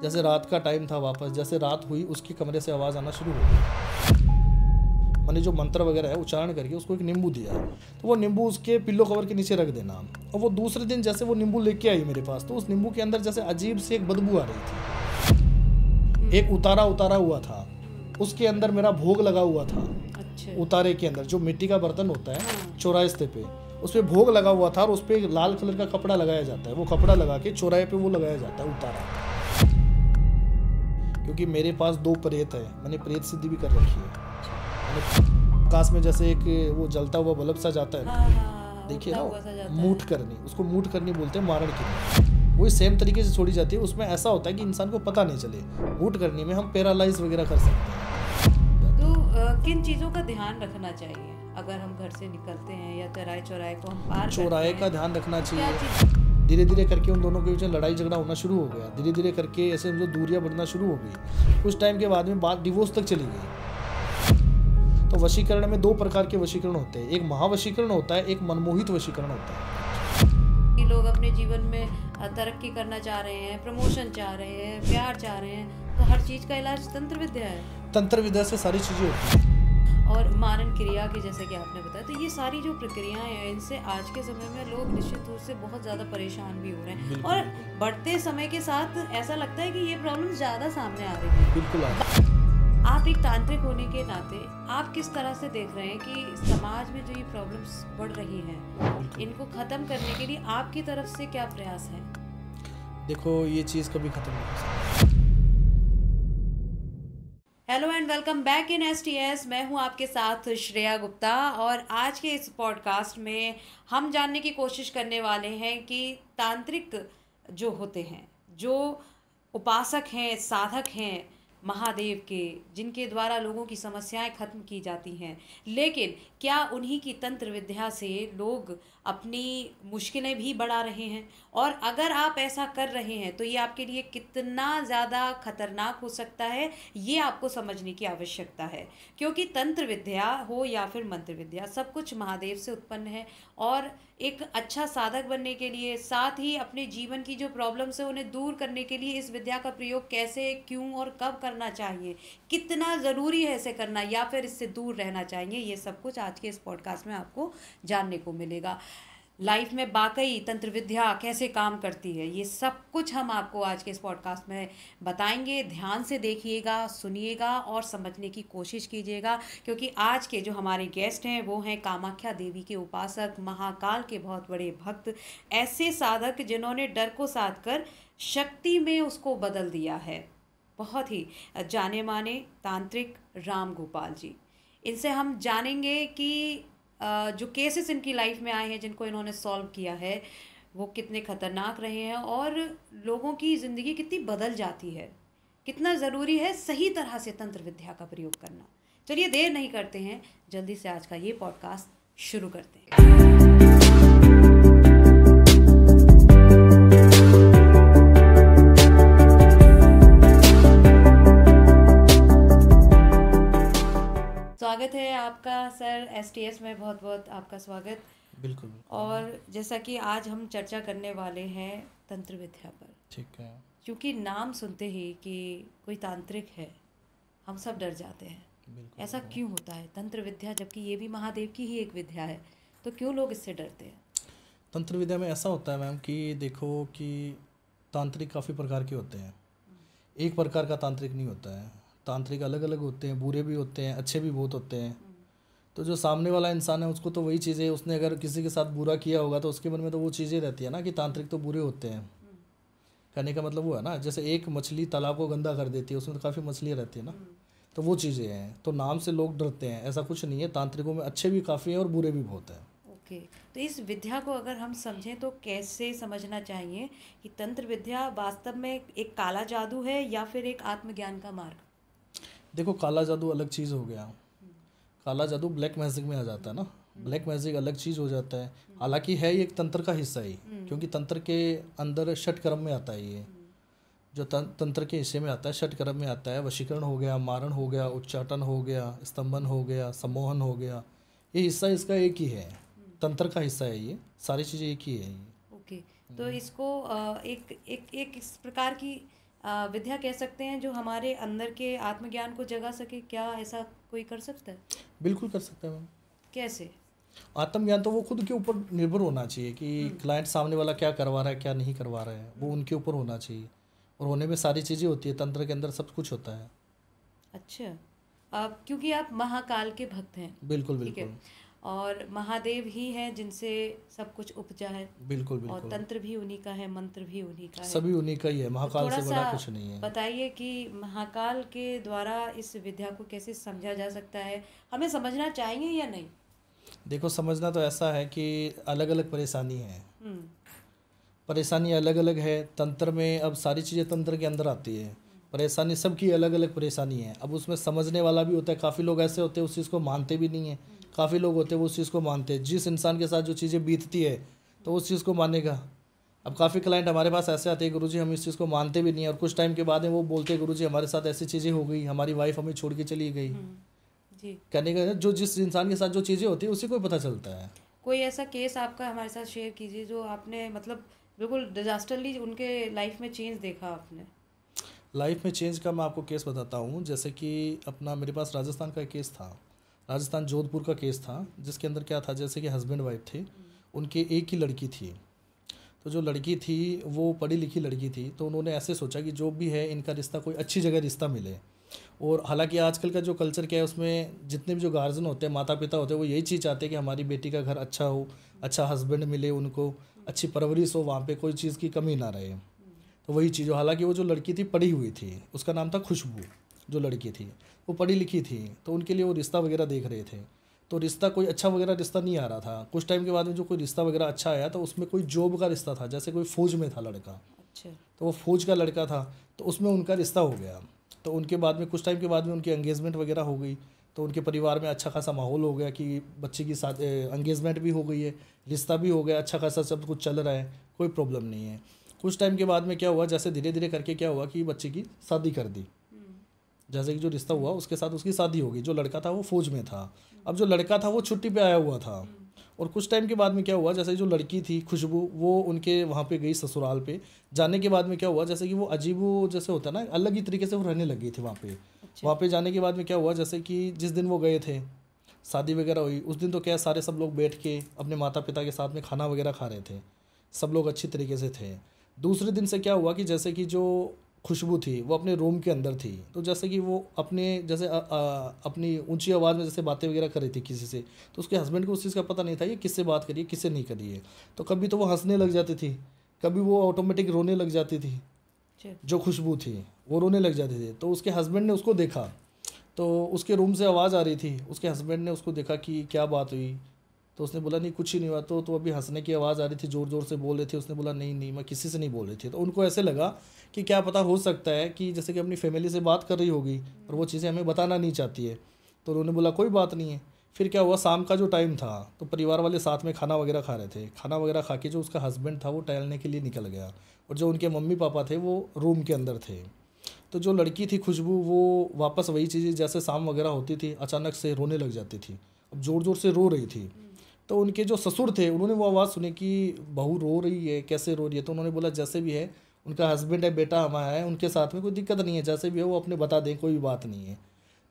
जैसे रात का टाइम था, वापस जैसे रात हुई उसके कमरे से आवाज़ आना शुरू हो गई। मैंने जो मंत्र वगैरह है उच्चारण करके उसको एक नींबू दिया, तो वो नींबू उसके पिल्लो कवर के नीचे रख देना। और वो दूसरे दिन जैसे वो नींबू लेके आई मेरे पास, तो उस नींबू के अंदर जैसे अजीब सी एक बदबू आ रही थी, एक उतारा उतारा हुआ था, उसके अंदर मेरा भोग लगा हुआ था। अच्छा। उतारे के अंदर जो मिट्टी का बर्तन होता है चौराहे पे, उस पर भोग लगा हुआ था और उस पर लाल कलर का कपड़ा लगाया जाता है। वो कपड़ा लगा के चौराहे पे वो लगाया जाता है उतारा। क्योंकि मेरे पास 2 प्रेत है, मैंने प्रेत सिद्धि भी कर रखी है। आकाश में जैसे एक वो जलता हुआ बल्ब सा जाता है, देखिए ना, मूठ करनी, उसको मूठ करनी बोलते हैं, मारण की वही सेम तरीके से छोड़ी जाती है। उसमें ऐसा होता है कि इंसान को पता नहीं चले। मूठ करनी में हम पैरालाइज वगैरह कर सकते हैं। तो किन चीज़ों का ध्यान रखना चाहिए अगर हम घर से निकलते हैं या चौराहे को हम पार चौराहे का ध्यान रखना चाहिए। धीरे धीरे करके उन दोनों के बीच में लड़ाई झगड़ा होना शुरू हो गया। धीरे धीरे करके ऐसे जो दूरियां बढ़ना शुरू हो गई। कुछ टाइम के बाद में बात डिवोर्स तक चली गई। तो वशीकरण में 2 प्रकार के वशीकरण होते हैं, एक महावशीकरण होता है, एक मनमोहित वशीकरण होता है। लोग अपने जीवन में तरक्की करना चाह रहे हैं, प्रमोशन चाह रहे हैं, प्यार चाह रहे हैं, तो हर चीज़ का इलाज तंत्र विद्या है। तंत्र विद्या से सारी चीज़ें होती हैं। और मारण क्रिया की जैसे कि आपने बताया, तो ये सारी जो प्रक्रियाएं हैं, इनसे आज के समय में लोग निश्चित रूप से बहुत ज़्यादा परेशान भी हो रहे हैं। और बढ़ते समय के साथ ऐसा लगता है कि ये प्रॉब्लम ज़्यादा सामने आ रही है। बिल्कुल। आप एक तांत्रिक होने के नाते आप किस तरह से देख रहे हैं कि समाज में जो ये प्रॉब्लम्स बढ़ रही हैं, इनको ख़त्म करने के लिए आपकी तरफ से क्या प्रयास है? देखो, ये चीज़ कभी ख़त्म नहीं हो सकती। Hello and welcome back in STS। मैं हूं आपके साथ श्रेया गुप्ता, और आज के इस पॉडकास्ट में हम जानने की कोशिश करने वाले हैं कि तांत्रिक जो होते हैं, जो उपासक हैं, साधक हैं महादेव के, जिनके द्वारा लोगों की समस्याएं खत्म की जाती हैं, लेकिन क्या उन्हीं की तंत्र विद्या से लोग अपनी मुश्किलें भी बढ़ा रहे हैं? और अगर आप ऐसा कर रहे हैं तो ये आपके लिए कितना ज़्यादा खतरनाक हो सकता है, ये आपको समझने की आवश्यकता है। क्योंकि तंत्र विद्या हो या फिर मंत्र विद्या, सब कुछ महादेव से उत्पन्न है। और एक अच्छा साधक बनने के लिए, साथ ही अपने जीवन की जो प्रॉब्लम्स है उन्हें दूर करने के लिए इस विद्या का प्रयोग कैसे, क्यों और कब करना चाहिए, कितना ज़रूरी है इसे करना, या फिर इससे दूर रहना चाहिए, ये सब कुछ आज के इस पॉडकास्ट में आपको जानने को मिलेगा। लाइफ में वाकई तंत्र विद्या कैसे काम करती है, ये सब कुछ हम आपको आज के इस पॉडकास्ट में बताएंगे। ध्यान से देखिएगा, सुनिएगा और समझने की कोशिश कीजिएगा, क्योंकि आज के जो हमारे गेस्ट हैं वो हैं कामाख्या देवी के उपासक, महाकाल के बहुत बड़े भक्त, ऐसे साधक जिन्होंने डर को साध कर शक्ति में उसको बदल दिया है। बहुत ही जाने माने तांत्रिक राम गोपाल जी। इनसे हम जानेंगे कि जो केसेस इनकी लाइफ में आए हैं, जिनको इन्होंने सॉल्व किया है, वो कितने खतरनाक रहे हैं और लोगों की ज़िंदगी कितनी बदल जाती है, कितना ज़रूरी है सही तरह से तंत्र विद्या का प्रयोग करना। चलिए देर नहीं करते हैं, जल्दी से आज का ये पॉडकास्ट शुरू करते हैं। स्वागत है आपका सर STS में, बहुत बहुत आपका स्वागत। बिल्कुल। और जैसा कि आज हम चर्चा करने वाले हैं तंत्र विद्या पर। ठीक है। क्योंकि नाम सुनते ही कि कोई तांत्रिक है, हम सब डर जाते हैं। ऐसा क्यों होता है? तंत्र विद्या, जबकि ये भी महादेव की ही एक विद्या है, तो क्यों लोग इससे डरते हैं? तंत्र विद्या में ऐसा होता है मैम कि देखो कि तांत्रिक काफ़ी प्रकार के होते हैं, एक प्रकार का तांत्रिक नहीं होता है। तांत्रिक अलग अलग होते हैं, बुरे भी होते हैं, अच्छे भी बहुत होते हैं। तो जो सामने वाला इंसान है उसको तो वही चीज़ें, उसने अगर किसी के साथ बुरा किया होगा तो उसके मन में तो वो चीज़ें रहती है ना कि तांत्रिक तो बुरे होते हैं। कहने का मतलब वो है ना, जैसे एक मछली तालाब को गंदा कर देती है, उसमें तो काफ़ी मछलियाँ रहती है ना, तो वो चीज़ें हैं। तो नाम से लोग डरते हैं, ऐसा कुछ नहीं है। तांत्रिकों में अच्छे भी काफ़ी हैं और बुरे भी बहुत हैं। ओके, तो इस विद्या को अगर हम समझें तो कैसे समझना चाहिए कि तंत्र विद्या वास्तव में एक काला जादू है या फिर एक आत्मज्ञान का मार्ग? देखो, काला जादू अलग चीज़ हो गया। काला जादू ब्लैक मैजिक में आ जाता है ना। ब्लैक मैजिक अलग चीज़ हो जाता है। हालांकि है ये एक तंत्र का हिस्सा ही, क्योंकि तंत्र के अंदर षट कर्म में आता है। ये जो तंत्र के हिस्से में आता है, षट कर्म में आता है। वशीकरण हो गया, मारण हो गया, उच्चाटन हो गया, स्तंभन हो गया, सम्मोहन हो गया, ये हिस्सा इसका एक ही है, तंत्र का हिस्सा है। ये सारी चीज़ें एक ही है ये। ओके, तो इसको एक एक एक इस प्रकार की विद्या कह सकते हैं जो हमारे अंदर के आत्मज्ञान को जगा सके, क्या ऐसा कोई कर सकता है? बिल्कुल कर सकते हैं मैम। कैसे? आत्मज्ञान तो वो खुद के ऊपर निर्भर होना चाहिए कि क्लाइंट सामने वाला क्या करवा रहा है क्या नहीं करवा रहा है, वो उनके ऊपर होना चाहिए। और होने में सारी चीज़ें होती है, तंत्र के अंदर सब कुछ होता है। अच्छा, क्योंकि आप महाकाल के भक्त हैं। बिल्कुल ठीक है, बिल्कुल और महादेव ही हैं जिनसे सब कुछ उपजा है, बिल्कुल और बिल्कुल तंत्र भी उन्हीं का है, मंत्र भी उन्हीं का है। सभी उन्हीं का ही है, तो महाकाल थोड़ा से सा बड़ा कुछ नहीं है। बताइए कि महाकाल के द्वारा इस विद्या को कैसे समझा जा सकता है, हमें समझना चाहिए या नहीं? देखो, समझना तो ऐसा है कि अलग अलग परेशानी है, हम्म। परेशानी अलग अलग है। तंत्र में अब सारी चीज़ें तंत्र के अंदर आती है, परेशानी सबकी अलग अलग परेशानी है। अब उसमें समझने वाला भी होता है, काफ़ी लोग ऐसे होते हैं उस चीज़ को मानते भी नहीं है, काफ़ी लोग होते हैं वो उस चीज़ को मानते हैं। जिस इंसान के साथ जो चीज़ें बीतती है तो उस चीज़ को मानेगा। अब काफ़ी क्लाइंट हमारे पास ऐसे आते हैं, गुरुजी हम इस चीज़ को मानते भी नहीं है, और कुछ टाइम के बाद में वो बोलते हैं गुरुजी हमारे साथ ऐसी चीज़ें हो गई, हमारी वाइफ हमें छोड़ के चली गई। जी। कहने का जो जिस इंसान के साथ जो चीज़ें होती है उसी को ही पता चलता है। कोई ऐसा केस आपका हमारे साथ शेयर कीजिए जो आपने मतलब बिल्कुल डिजास्टरली उनके लाइफ में चेंज देखा आपने। लाइफ में चेंज का मैं आपको केस बताता हूँ। जैसे कि अपना मेरे पास राजस्थान का एक केस था, राजस्थान जोधपुर का केस था, जिसके अंदर क्या था, जैसे कि हस्बैंड वाइफ थे, उनके एक ही लड़की थी। तो जो लड़की थी वो पढ़ी लिखी लड़की थी, तो उन्होंने ऐसे सोचा कि जो भी है इनका रिश्ता कोई अच्छी जगह रिश्ता मिले। और हालांकि आजकल का जो कल्चर क्या है, उसमें जितने भी जो गार्जियन होते हैं, माता पिता होते हैं, वो यही चीज़ चाहते हैं कि हमारी बेटी का घर अच्छा हो, अच्छा हस्बैंड मिले उनको, अच्छी परवरिश हो, वहाँ पे कोई चीज़ की कमी ना रहे। तो वही चीज़, हालांकि वो जो लड़की थी पढ़ी हुई थी, उसका नाम था खुशबू। जो लड़की थी वो पढ़ी लिखी थी, तो उनके लिए वो रिश्ता वगैरह देख रहे थे। तो रिश्ता कोई अच्छा वगैरह रिश्ता नहीं आ रहा था। कुछ टाइम के बाद में जो कोई रिश्ता वगैरह अच्छा आया तो उसमें कोई जॉब का रिश्ता था, जैसे कोई फ़ौज में था लड़का। अच्छा। तो वो फौज का लड़का था, तो उसमें उनका रिश्ता हो गया। तो उनके बाद में कुछ टाइम के बाद में उनकी एंगेजमेंट वगैरह हो गई। तो उनके परिवार में अच्छा खासा माहौल हो गया कि बच्चे की साथ एंगेजमेंट भी हो गई है, रिश्ता भी हो गया, अच्छा खासा सब कुछ चल रहा है, कोई प्रॉब्लम नहीं है। कुछ टाइम के बाद में क्या हुआ, जैसे धीरे धीरे करके क्या हुआ कि बच्चे की शादी कर दी। जैसे कि जो रिश्ता हुआ उसके साथ उसकी शादी हो गई। जो लड़का था वो फौज में था, अब जो लड़का था वो छुट्टी पे आया हुआ था। और कुछ टाइम के बाद में क्या हुआ, जैसे जो लड़की थी खुशबू, वो उनके वहाँ पे गई ससुराल पे। जाने के बाद में क्या हुआ, जैसे कि वो अजीब जैसे होता है ना, अलग ही तरीके से वो रहने लग गई थी वहाँ पे। अच्छा। वहाँ पे जाने के बाद में क्या हुआ, जैसे कि जिस दिन वो गए थे, शादी वगैरह हुई, उस दिन तो क्या सारे सब लोग बैठ के अपने माता पिता के साथ में खाना वगैरह खा रहे थे, सब लोग अच्छी तरीके से थे। दूसरे दिन से क्या हुआ कि जैसे कि जो खुशबू थी वो अपने रूम के अंदर थी, तो जैसे कि वो अपने जैसे अपनी ऊंची आवाज़ में जैसे बातें वगैरह कर रही थी किसी से। तो उसके हस्बैंड को उस चीज़ का पता नहीं था ये किससे बात करिए किससे नहीं करिए। तो कभी तो वो हंसने लग जाती थी, कभी वो ऑटोमेटिक रोने लग जाती थी। अच्छा। जो खुशबू थी वो रोने लग जाती थी। तो उसके हस्बैंड ने उसको देखा, तो उसके रूम से आवाज़ आ रही थी। उसके हस्बैंड ने उसको देखा कि क्या बात हुई, तो उसने बोला नहीं कुछ ही नहीं हुआ। तो अभी हंसने की आवाज़ आ रही थी, ज़ोर ज़ोर से बोल रहे थे। उसने बोला नहीं नहीं मैं किसी से नहीं बोल रही थी। तो उनको ऐसे लगा कि क्या पता हो सकता है कि जैसे कि अपनी फैमिली से बात कर रही होगी और वो चीज़ें हमें बताना नहीं चाहती है। तो उन्होंने बोला कोई बात नहीं है। फिर क्या हुआ, शाम का जो टाइम था तो परिवार वाले साथ में खाना वगैरह खा रहे थे। खाना वगैरह खा के जो उसका हस्बैंड था वो टहलने के लिए निकल गया, और जो उनके मम्मी पापा थे वो रूम के अंदर थे। तो जो लड़की थी खुशबू वो वापस वही चीज़ें जैसे शाम वगैरह होती थी अचानक से रोने लग जाती थी। अब ज़ोर ज़ोर से रो रही थी। तो उनके जो ससुर थे उन्होंने वो आवाज़ सुनी कि बहू रो रही है, कैसे रो रही है। तो उन्होंने बोला जैसे भी है उनका हस्बैंड है, बेटा हमारा है, उनके साथ में कोई दिक्कत नहीं है, जैसे भी है वो अपने बता दें, कोई भी बात नहीं है।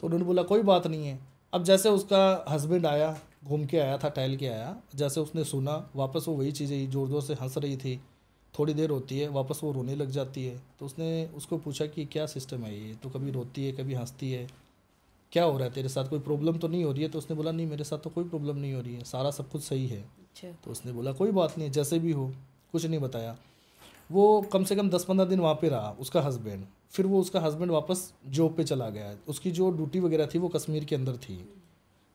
तो उन्होंने बोला कोई बात नहीं है। अब जैसे उसका हस्बैंड आया, घूम के आया था, टहल के आया, जैसे उसने सुना वापस वो वही चीज़ें ज़ोर ज़ोर से हंस रही थी। थोड़ी देर होती है वापस वो रोने लग जाती है। तो उसने उसको पूछा कि क्या सिस्टम है ये, तो कभी रोती है कभी हंसती है, क्या हो रहा है तेरे साथ, कोई प्रॉब्लम तो नहीं हो रही है। तो उसने बोला नहीं मेरे साथ तो कोई प्रॉब्लम नहीं हो रही है, सारा सब कुछ सही है। अच्छा। तो उसने बोला कोई बात नहीं जैसे भी हो, कुछ नहीं बताया। वो कम से कम 10-15 दिन वहाँ पे रहा उसका हस्बैंड। फिर वो उसका हस्बैंड वापस जॉब पे चला गया। उसकी जो ड्यूटी वगैरह थी वो कश्मीर के अंदर थी,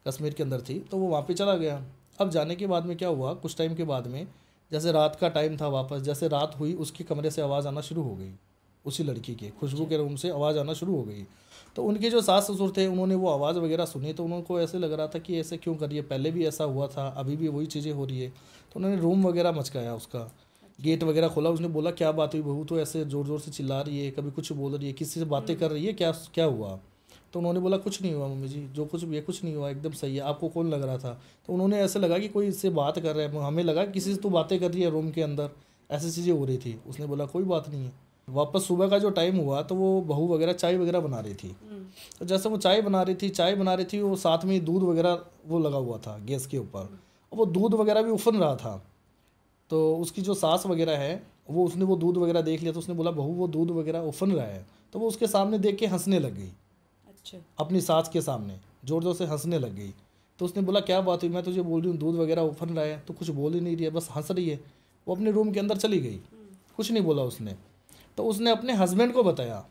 कश्मीर के अंदर थी, तो वो वहाँ पे चला गया। अब जाने के बाद में क्या हुआ, कुछ टाइम के बाद में जैसे रात का टाइम था, वापस जैसे रात हुई उसके कमरे से आवाज़ आना शुरू हो गई, उसी लड़की के खुशबू के रूम से आवाज़ आना शुरू हो गई। तो उनके जो सास ससुर थे उन्होंने वो आवाज़ वगैरह सुनी, तो उनको ऐसे लग रहा था कि ऐसे क्यों कर रही है, पहले भी ऐसा हुआ था, अभी भी वही चीज़ें हो रही है। तो उन्होंने रूम वगैरह मचकाया, उसका गेट वगैरह खोला। उसने बोला क्या बात हुई बहू, तो ऐसे ज़ोर ज़ोर से चिल्ला रही है, कभी कुछ बोल रही है, किसी से बातें कर रही है, क्या क्या हुआ। तो उन्होंने बोला कुछ नहीं हुआ मम्मी जी, जो कुछ भी है कुछ नहीं हुआ, एकदम सही है। आपको कौन लग रहा था। तो उन्होंने ऐसे लगा कि कोई इससे बात कर रहा है, हमें लगा किसी से तो बातें कर रही है रूम के अंदर, ऐसी चीज़ें हो रही थी। उसने बोला कोई बात नहीं है। वापस सुबह का जो टाइम हुआ तो वो बहू वगैरह चाय वगैरह बना रही थी। तो जैसे वो चाय बना रही थी वो साथ में दूध वगैरह वो लगा हुआ था गैस के ऊपर, और वो दूध वगैरह भी उफन रहा था। तो उसकी जो सास वगैरह है उसने वो दूध वगैरह देख लिया, तो उसने बोला बहू वो दूध वगैरह उफन रहा है। तो वो उसके सामने देख के हंसने लग गई। अच्छा। अपनी सास के सामने ज़ोर ज़ोर से हंसने लग गई। तो उसने बोला क्या बात हुई, मैं तुझे बोल रही हूँ दूध वगैरह उफन रहा है, तो कुछ बोल ही नहीं रही है, बस हंस रही है। वो अपने रूम के अंदर चली गई, कुछ नहीं बोला उसने। तो उसने अपने हस्बैंड को बताया,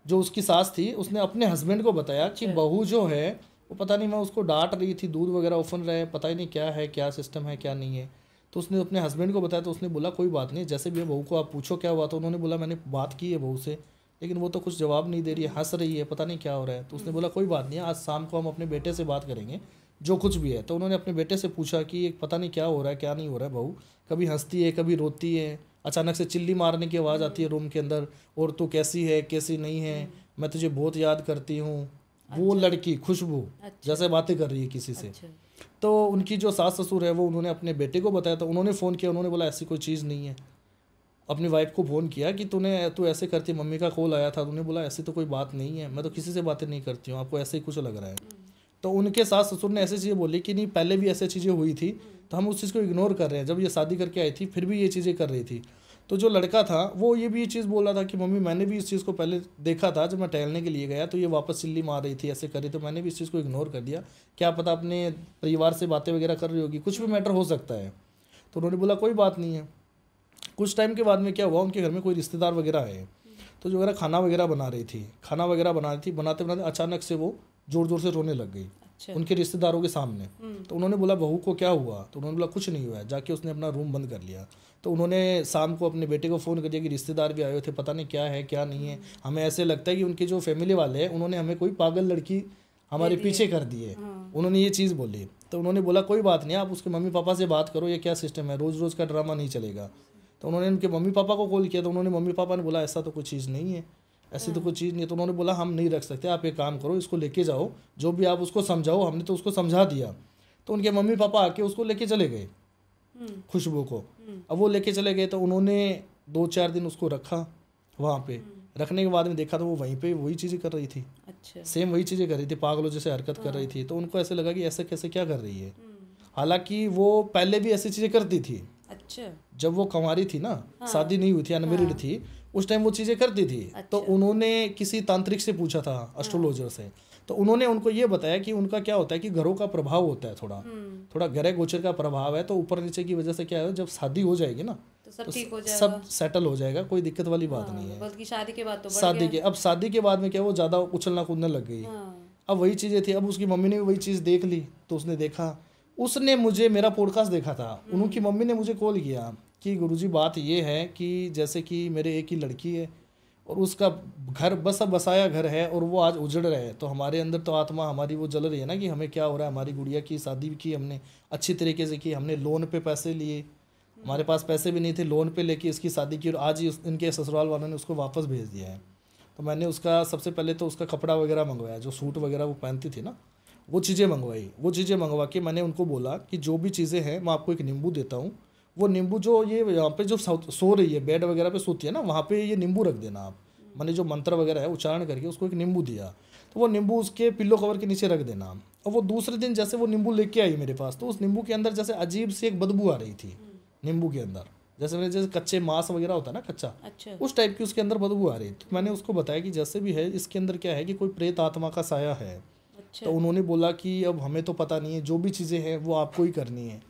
जो उसकी सास थी उसने अपने हस्बैंड को बताया कि बहू जो है वो पता नहीं, मैं उसको डांट रही थी, दूध वगैरह उफन रहे, पता ही नहीं क्या है, क्या सिस्टम है क्या नहीं है। तो उसने अपने हस्बैंड को बताया। तो उसने बोला कोई बात नहीं, जैसे भी है बहू को आप पूछो क्या हुआ। तो उन्होंने बोला मैंने बात की है बहू से, लेकिन वो तो कुछ जवाब नहीं दे रही है, हंस रही है, पता नहीं क्या हो रहा है। तो उसने बोला कोई बात नहीं, आज शाम को हम अपने बेटे से बात करेंगे जो कुछ भी है। तो उन्होंने अपने बेटे से पूछा कि पता नहीं क्या हो रहा है क्या नहीं हो रहा है, बहू कभी हंसती है कभी रोती है, अचानक से चिल्ली मारने की आवाज़ आती है रूम के अंदर, और तू कैसी है कैसी नहीं है, मैं तुझे बहुत याद करती हूँ। वो लड़की खुशबू जैसे बातें कर रही है किसी से। तो उनकी जो सास ससुर है वो उन्होंने अपने बेटे को बताया। तो उन्होंने फ़ोन किया, उन्होंने बोला ऐसी कोई चीज़ नहीं है। अपनी वाइफ को फ़ोन किया कि तू ऐसे करती, मम्मी का कॉल आया था, उन्होंने बोला ऐसी तो कोई बात नहीं है, मैं तो किसी से बातें नहीं करती हूँ, आपको ऐसे ही कुछ लग रहा है। तो उनके सास ससुर ने ऐसी चीज़ें बोली कि नहीं पहले भी ऐसी चीज़ें हुई थी, तो हम उस चीज़ को इग्नोर कर रहे हैं। जब ये शादी करके आई थी फिर भी ये चीज़ें कर रही थी। तो जो लड़का था वो ये भी ये चीज़ बोल रहा था कि मम्मी मैंने भी इस चीज़ को पहले देखा था, जब मैं टहलने के लिए गया तो ये वापस चिल्ली मार रही थी, ऐसे कर रही, तो मैंने भी इस चीज़ को इग्नोर कर दिया, क्या पता अपने परिवार से बातें वगैरह कर रही होगी, कुछ भी मैटर हो सकता है। तो उन्होंने बोला कोई बात नहीं है। कुछ टाइम के बाद में क्या हुआ, उनके घर में कोई रिश्तेदार वगैरह आए, तो जो खाना वगैरह बना रही थी, बनाते बनाते अचानक से वो ज़ोर ज़ोर से रोने लग गई। अच्छा। उनके रिश्तेदारों के सामने। तो उन्होंने बोला बहू को क्या हुआ, तो उन्होंने बोला कुछ नहीं हुआ है। जाके उसने अपना रूम बंद कर लिया। तो उन्होंने शाम को अपने बेटे को फ़ोन कर दिया कि रिश्तेदार भी आए हुए थे, पता नहीं क्या है क्या नहीं है, हमें ऐसे लगता है कि उनके जो फैमिली वाले हैं उन्होंने हमें कोई पागल लड़की हमारे पीछे कर दी है। उन्होंने ये चीज़ बोली। तो उन्होंने बोला कोई बात नहीं, आप उसके मम्मी पापा से बात करो, ये क्या सिस्टम है, रोज़ रोज़ का ड्रामा नहीं चलेगा। तो उन्होंने उनके मम्मी पापा को कॉल किया। तो उन्होंने मम्मी पापा ने बोला ऐसा तो कोई चीज़ नहीं है, ऐसी तो कोई चीज़ नहीं है। तो उन्होंने बोला हम नहीं रख सकते, आप एक काम करो, इसको लेके जाओ, जो भी आप उसको समझाओ, हमने तो उसको समझा दिया। तो उनके मम्मी पापा आके उसको लेके चले गए, खुशबू को। अब वो लेके चले गए तो उन्होंने 2-4 दिन उसको रखा वहाँ पे। रखने के बाद में देखा तो वो वहीं पे वही चीज़ें कर रही थी। अच्छा। सेम वही चीज़ें कर रही थी, पागलों जैसे हरकत कर रही थी। तो उनको ऐसे लगा कि ऐसे कैसे क्या कर रही है, हालांकि वो पहले भी ऐसी चीज़ें करती थी। अच्छा। जब वो कंवारी थी ना, शादी नहीं हुई थी, अनमेरिड थी, उस टाइम वो चीज़ें करती थी। तो उन्होंने किसी तांत्रिक से पूछा था, एस्ट्रोलॉजर से। तो उन्होंने उनको ये बताया कि उनका क्या होता है कि घरों का प्रभाव होता है, थोड़ा ग्रह गोचर का प्रभाव है। तो ऊपर नीचे की वजह से क्या है, जब शादी हो जाएगी ना तो सब ठीक हो जाएगा, सब सेटल हो जाएगा, कोई दिक्कत वाली बात नहीं है। बल्कि शादी के बाद तो अब शादी के बाद में क्या वो ज़्यादा उछलना कूदने लग गई। अब वही चीज़ें थी। अब उसकी मम्मी ने भी वही चीज़ देख ली। तो उसने देखा, उसने मुझे मेरा पॉडकास्ट देखा था, उनकी मम्मी ने मुझे कॉल किया कि गुरुजी बात ये है कि जैसे कि मेरे एक ही लड़की है और उसका घर बसाया घर है और वो आज उजड़ रहे हैं। तो हमारे अंदर तो आत्मा हमारी वो जल रही है ना कि हमें क्या हो रहा है। हमारी गुड़िया की शादी की हमने अच्छी तरीके से की, हमने लोन पे पैसे लिए, हमारे पास पैसे भी नहीं थे, लोन पे लेके इसकी शादी की और आज ही इनके ससुराल वालों ने उसको वापस भेज दिया है। तो मैंने उसका सबसे पहले तो उसका कपड़ा वगैरह मंगवाया, जो सूट वगैरह वो पहनती थी ना, वो चीज़ें मंगवाई। वो चीज़ें मंगवा के मैंने उनको बोला कि जो भी चीज़ें हैं मैं आपको एक नींबू देता हूँ, वो नींबू जो ये यहाँ पे जो सो रही है, बेड वगैरह पे सोती है ना, वहाँ पे ये नींबू रख देना आप। मैंने जो मंत्र वगैरह है उच्चारण करके उसको एक नींबू दिया। तो वो नींबू उसके पिल्लो कवर के नीचे रख देना। और वो दूसरे दिन जैसे वो नींबू लेके आई मेरे पास, तो उस नींबू के अंदर जैसे अजीब सी एक बदबू आ रही थी नींबू के अंदर, जैसे कच्चे मांस वगैरह होता है ना कच्चा, अच्छा। उस टाइप की उसके अंदर बदबू आ रही। तो मैंने उसको बताया कि जैसे भी है इसके अंदर क्या है कि कोई प्रेत आत्मा का साया है। तो उन्होंने बोला कि अब हमें तो पता नहीं है, जो भी चीज़ें हैं वो आपको ही करनी है,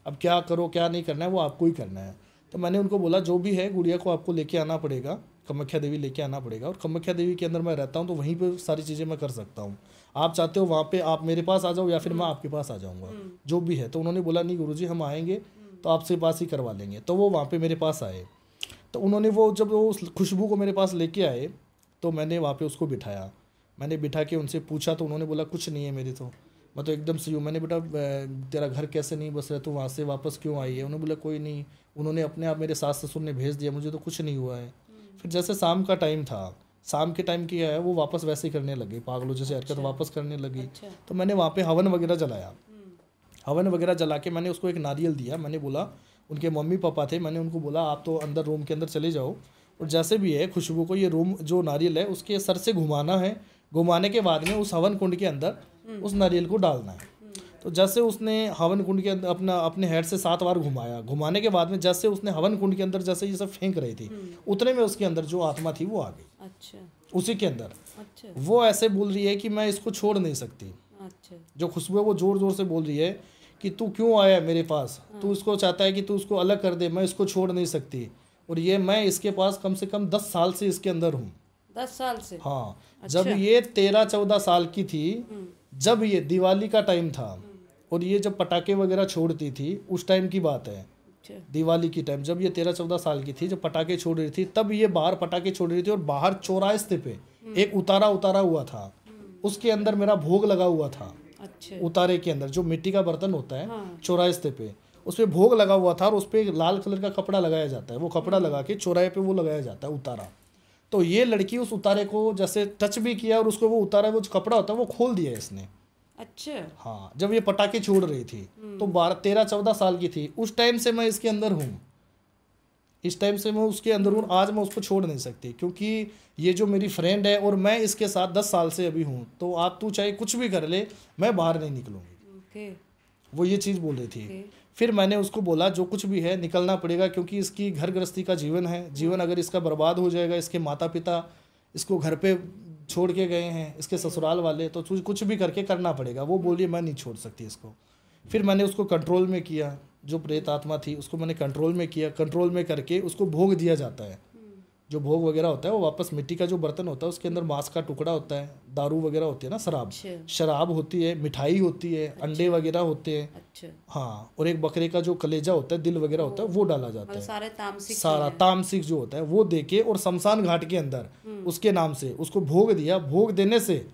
अब क्या करो क्या नहीं करना है वो आपको ही करना है। तो मैंने उनको बोला जो भी है गुड़िया को आपको लेके आना पड़ेगा, कामाख्या देवी लेके आना पड़ेगा, और कामाख्या देवी के अंदर मैं रहता हूँ तो वहीं पे सारी चीज़ें मैं कर सकता हूँ। आप चाहते हो वहाँ पे आप मेरे पास आ जाओ या फिर मैं आपके पास आ जाऊँगा, जो भी है। तो उन्होंने बोला नहीं गुरुजी हम आएंगे तो आपसे पास ही करवा लेंगे। तो वो वहाँ पे मेरे पास आए। तो उन्होंने जब वो खुशबू को मेरे पास लेके आए तो मैंने वहाँ पे उसको बिठाया। मैंने बिठा के उनसे पूछा तो उन्होंने बोला कुछ नहीं है मेरी, तो मैं तो एकदम सही हूँ। मैंने बेटा तेरा घर कैसे नहीं बस रहा, तो वहाँ से वापस क्यों आई है? उन्होंने बोला कोई नहीं, उन्होंने अपने आप मेरे सास ससुर ने भेज दिया, मुझे तो कुछ नहीं हुआ है। फिर जैसे शाम का टाइम था, शाम के टाइम किया है वो वापस वैसे ही करने लगी, पागलों जैसे हरकत वापस करने लगी। तो मैंने वहाँ पे हवन वगैरह जलाया। हवन वगैरह जला के मैंने उसको एक नारियल दिया। मैंने बोला, उनके मम्मी पापा थे, मैंने उनको बोला आप तो अंदर रूम के अंदर चले जाओ और जैसे भी है खुशबू को ये रूम जो नारियल है उसके सर से घुमाना है, घुमाने के बाद में उस हवन कुंड के अंदर उस नारियल को डालना है। तो जैसे उसने हवन कुंड के अंदर अपने हेड से 7 बार घुमाया, घुमाने के बाद में जैसे उसने हवन कुंड के अंदर जैसे ये सब फेंक रही थी, उतने में उसके अंदर जो आत्मा थी वो आ गई। अच्छा। उसी के अंदर अच्छा। वो ऐसे बोल रही है कि मैं इसको छोड़ नहीं सकती। अच्छा। जो खुशबू है वो जोर जोर से बोल रही है कि तू क्यों आया मेरे पास, तू इसको चाहता है कि तू उसको अलग कर दे, मैं इसको छोड़ नहीं सकती। और ये मैं इसके पास कम से कम 10 साल से इसके अंदर हूँ। 10 साल से? हाँ। अच्छा। जब ये 13-14 साल की थी, जब ये दिवाली का टाइम था और ये जब पटाखे वगैरह छोड़ती थी उस टाइम की बात है। अच्छा। दिवाली की टाइम जब ये 13-14 साल की थी, जब पटाखे छोड़ रही थी, तब ये बाहर पटाखे छोड़ रही थी और बाहर चौरास्ते पे एक उतारा हुआ था, उसके अंदर मेरा भोग लगा हुआ था। अच्छा। उतारे के अंदर जो मिट्टी का बर्तन होता है, हाँ। चौरास्ते पे उस पे भोग लगा हुआ था और उस पे लाल कलर का कपड़ा लगाया जाता है, वो कपड़ा लगा के चौराहे पे वो लगाया जाता है उतारा। तो ये लड़की उस उतारे को जैसे टच भी किया और उसको वो उतारा वो जो कपड़ा होता है वो खोल दिया इसने। अच्छा। हाँ। जब ये पटाखे छोड़ रही थी तो 13-14 साल की थी, उस टाइम से मैं इसके अंदर हूँ, इस टाइम से मैं उसके अंदर हूँ। आज मैं उसको छोड़ नहीं सकती क्योंकि ये जो मेरी फ्रेंड है और मैं इसके साथ 10 साल से अभी हूँ, तो आप तू चाहे कुछ भी कर ले, मैं बाहर नहीं निकलूँगी। ओके। वो ये चीज़ बोल रही थी। ओके। फिर मैंने उसको बोला जो कुछ भी है निकलना पड़ेगा, क्योंकि इसकी घर गृहस्थी का जीवन है, जीवन अगर इसका बर्बाद हो जाएगा, इसके माता पिता इसको घर पे छोड़ के गए हैं, इसके ससुराल वाले, तो तुझे कुछ भी करके करना पड़ेगा। वो बोलिए मैं नहीं छोड़ सकती इसको। फिर मैंने उसको कंट्रोल में किया, जो प्रेत आत्मा थी उसको मैंने कंट्रोल में किया, कंट्रोल में करके उसको भोग दिया जाता है। जो भोग वगैरह होता है वो वापस मिट्टी का जो बर्तन होता है उसके अंदर मांस का टुकड़ा होता है, दारू वगैरह होती है ना, शराब होती है, मिठाई होती है, अंडे वगैरह होते हैं। अच्छा। हाँ। और एक बकरे का जो कलेजा होता है, दिल वगैरह होता है, वो डाला जाता है। सारा तामसिक जो होता है वो देके और शमशान घाट के अंदर उसके नाम से उसको भोग दिया। भोग देने से